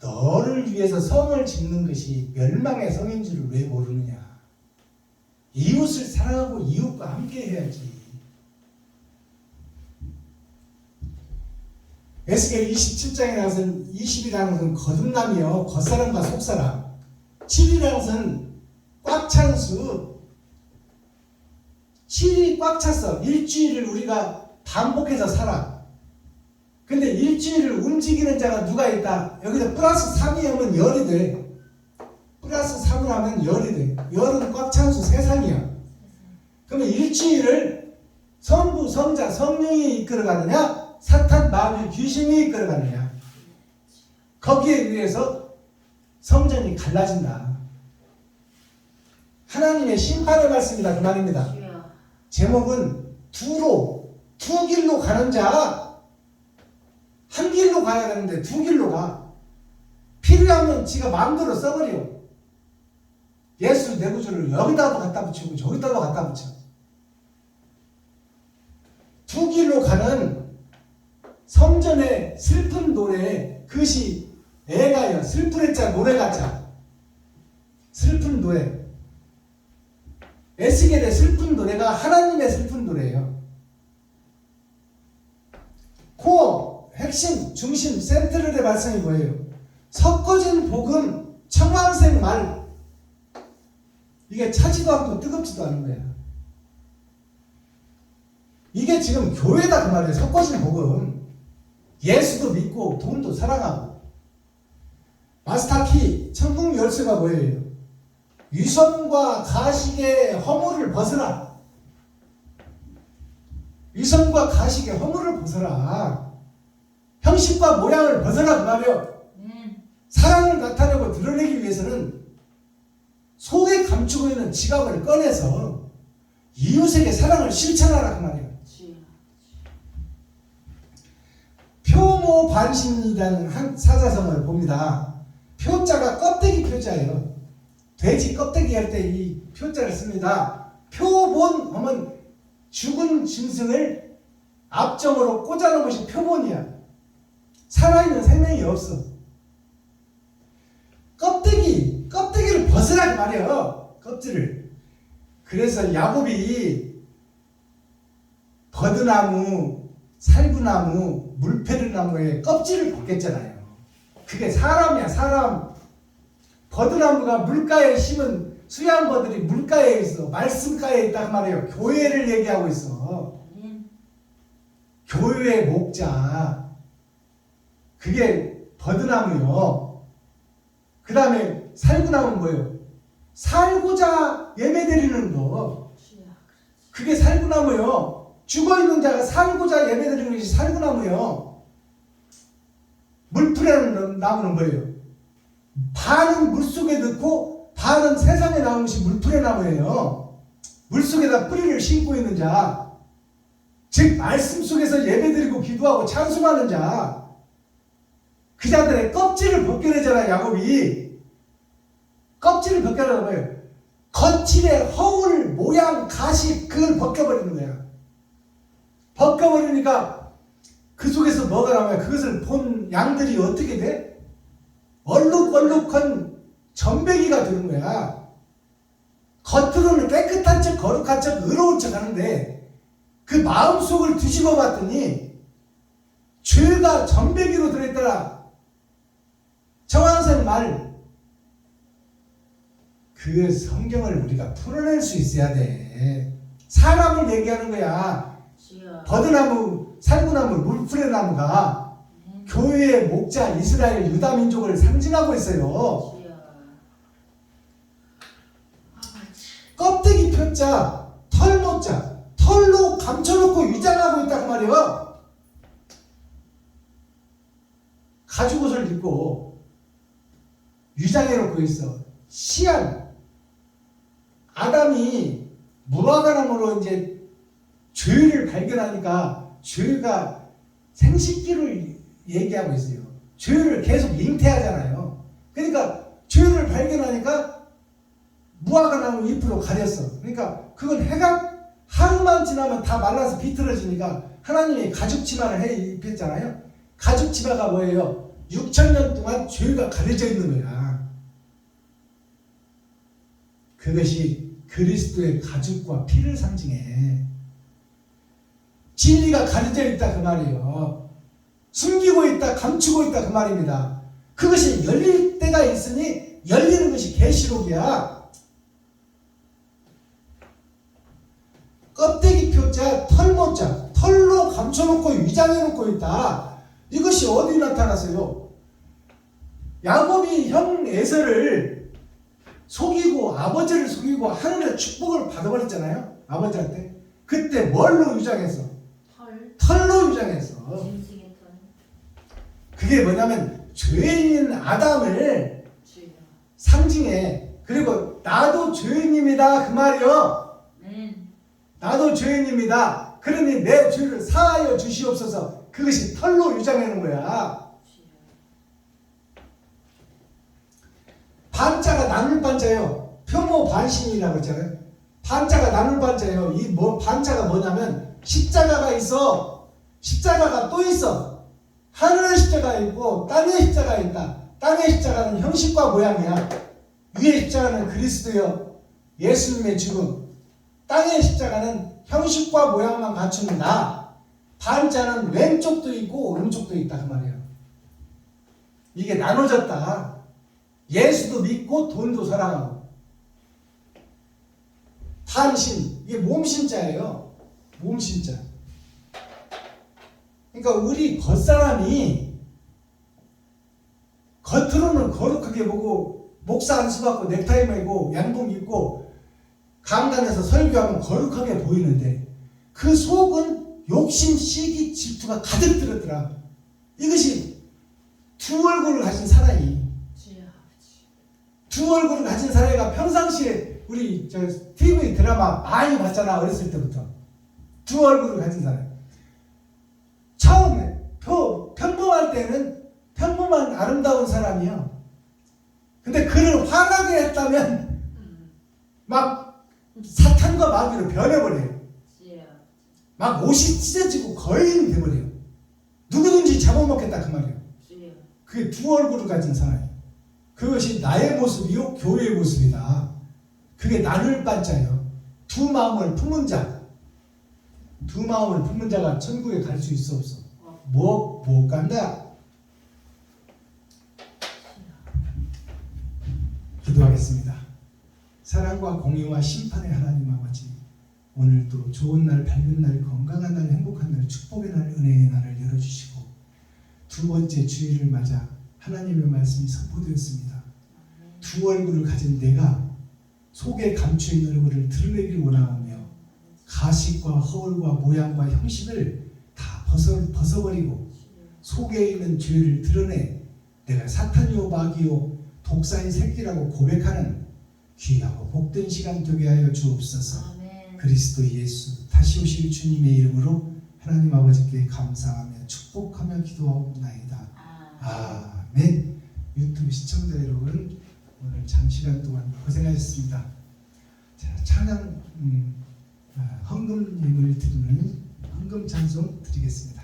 너를 위해서 성을 짓는 것이 멸망의 성인 줄을 왜 모르느냐. 이웃을 사랑하고 이웃과 함께 해야지. 에스겔 27장에 나서는 20이라는 것은 거듭남이요, 겉사람과 속사람. 7이라는 것은 꽉 찬 수. 7이 꽉 찼어. 일주일을 우리가 반복해서 살아. 근데 일주일을 움직이는 자가 누가 있다? 여기서 플러스 3이 하면 열이 돼. 플러스 3을 하면 열이 돼. 열은 꽉 찬 수 세상이야. 그러면 일주일을 성부, 성자, 성령이 이끌어가느냐? 사탄, 마귀, 귀신이 이끌어가느냐? 거기에 의해서 성전이 갈라진다. 하나님의 심판의 말씀이다 그 말입니다. 주여. 제목은 두 길로 가는 자. 한 길로 가야 되는데 두 길로 가. 필요하면 지가 마음대로 써버려. 예수 내 구주를 여기다도 갖다 붙이고 저기다도 갖다 붙여. 두 길로 가는 성전의 슬픈 노래, 그것이 애가요. 슬픈 애자 노래 가자. 슬픈 노래. 에스겔의 슬픈 노래가 하나님의 슬픈 노래예요. 코어, 핵심, 중심, 센트럴의 발성이 뭐예요? 섞어진 복음, 청황색 말. 이게 차지도 않고 뜨겁지도 않은 거야. 이게 지금 교회다 그 말이에요. 섞어진 복음. 예수도 믿고 돈도 사랑하고. 마스터키 천국 열쇠가 뭐예요? 위선과 가식의 허물을 벗으라. 위선과 가식의 허물을 벗어라. 형식과 모양을 벗어라 그 말이에요. 사랑을 나타내고 드러내기 위해서는 속에 감추고 있는 지갑을 꺼내서 이웃에게 사랑을 실천하라 그 말이에요. 주여. 표모반신이라는 한 사자성어를 봅니다. 표자가 껍데기 표자예요. 돼지 껍데기 할 때 이 표자를 씁니다. 표본 하면 죽은 짐승을 앞점으로 꽂아놓은 것이 표본이야. 살아있는 생명이 없어. 껍데기를 벗으라 그 말이에요. 껍질을. 그래서 야곱이 버드나무, 살구나무, 물페르나무의 껍질을 벗겼잖아요. 그게 사람이야, 사람. 버드나무가 물가에 심은 수양버들이 물가에 있어. 말씀가에 있다 그 말이에요. 교회를 얘기하고 있어. 교회의 목자. 그게 버드나무요. 그 다음에 살구나무는 뭐예요? 살고자 예배드리는 거. 주여. 그게 살구나무요. 죽어있는 자가 살고자 예배드리는 것이 살구나무요. 물풀에는 나무는 뭐예요? 반은 물속에 넣고 반은 세상에 나온 것이 물풀의 나무예요. 물속에다 뿌리를 심고 있는 자, 즉 말씀 속에서 예배드리고 기도하고 찬송하는 자, 그 자들의 껍질을 벗겨내잖아. 야곱이 껍질을 벗겨내는 거예요. 겉칠의 허울, 모양, 가식 그걸 벗겨버리는 거야. 벗겨버리니까 그 속에서 뭐가 나와요? 그것을 본 양들이 어떻게 돼? 얼룩얼룩한 전배기가 되는 거야. 겉으로는 깨끗한 척, 거룩한 척, 의로운 척 하는데 그 마음속을 뒤집어 봤더니 죄가 전배기로 들어있더라. 정황생 말. 그 성경을 우리가 풀어낼 수 있어야 돼. 사람을 얘기하는 거야. 주여. 버드나무, 살구나무, 물풀의 나무가 교회의 목자 이스라엘 유다 민족을 상징하고 있어요. 주여. 아버지. 껍데기 펴자, 털모자, 털로 감춰놓고 위장하고 있다 그 말이에요. 가죽 옷을 입고 위장해놓고 있어. 시안. 아담이 무화과나무로 이제 죄를 발견하니까 죄가 생식기를 얘기하고 있어요. 죄를 계속 잉태하잖아요. 그러니까 죄를 발견하니까 무화과나무 잎으로 가렸어. 그러니까 그건 해가 하루만 지나면 다 말라서 비틀어지니까 하나님이 가죽치마를 해 입혔잖아요. 가죽치마가 뭐예요? 6,000년 동안 죄가 가려져 있는 거야. 그것이 그리스도의 가죽과 피를 상징해. 진리가 가려져 있다 그 말이에요. 숨기고 있다, 감추고 있다 그 말입니다. 그것이 열릴 때가 있으니 열리는 것이 계시록이야. 껍데기 표자, 털모자, 털로 감춰놓고 위장해놓고 있다. 이것이 어디 나타났어요? 야곱이 형 에서를 속이고 아버지를 속이고 하늘의 축복을 받아버렸잖아요. 아버지한테. 그때 뭘로 위장했어? 털로 위장했어. 짐승의 털. 그게 뭐냐면 죄인 아담을 주여. 상징해. 그리고 나도 나도 죄인입니다. 그 말이요. 아멘. 나도 죄인입니다. 그러니 내 죄를 사하여 주시옵소서. 그것이 털로 유장하는 거야. 반자가 나눌 반자예요. 표모 반신이라고 했잖아요. 반자가 나눌 반자예요. 이 반자가 뭐냐면 십자가가 있어. 십자가가 또 있어. 하늘의 십자가 있고 땅의 십자가 있다. 땅의 십자가는 형식과 모양이야. 위의 십자가는 그리스도요. 예수님의 죽음. 땅의 십자가는 형식과 모양만 갖추는 나. 반자는 왼쪽도 있고 오른쪽도 있다 그 말이에요. 이게 나눠졌다. 예수도 믿고 돈도 사랑하고. 반신, 이게 몸신자예요. 몸신자. 그러니까 우리 겉사람이 겉으로는 거룩하게 보고 목사 안수 받고 넥타이 매고 양복 입고 강단에서 설교하면 거룩하게 보이는데 그 속은 욕심, 시기, 질투가 가득 들었더라. 이것이 두 얼굴을 가진 사람이 두 얼굴을 가진 사람이가 평상시에 우리 TV 드라마 많이 봤잖아. 어렸을 때부터 두 얼굴을 가진 사람. 처음에 평범할 때는 평범한 아름다운 사람이요. 근데 그를 화나게 했다면 막 사탄과 마귀로 변해버려요. 막 옷이 찢어지고 거인이 돼버려요. 누구든지 잡아먹겠다 그 말이에요. 그게 두 얼굴을 가진 사람이에요. 그것이 나의 모습이요 교회의 모습이다. 그게 나눌 반자예요. 두 마음을 품은 자. 두 마음을 품은 자가 천국에 갈 수 있어 없어? 못 간다. 기도하겠습니다. 사랑과 공의와 심판의 하나님 아버지, 오늘도 좋은 날, 밝은 날, 건강한 날, 행복한 날, 축복의 날, 은혜의 날을 열어주시고 두 번째 주일을 맞아 하나님의 말씀이 선포되었습니다. 두 얼굴을 가진 내가 속에 감추어있는 얼굴을 드러내길 원하오며 가식과 허울과 모양과 형식을 다 벗어버리고 속에 있는 죄를 드러내 내가 사탄이요 마귀요 독사의 새끼라고 고백하는 귀하고 복된 시간 되게 하여 주옵소서. 아멘. 그리스도 예수 다시 오실 주님의 이름으로 하나님 아버지께 감사하며 축복하며 기도하옵나이다. 아멘. 유튜브 시청자 여러분, 오늘 장시간 동안 고생하셨습니다. 자, 찬양 헌금 예물 드리는 헌금 찬송 드리겠습니다.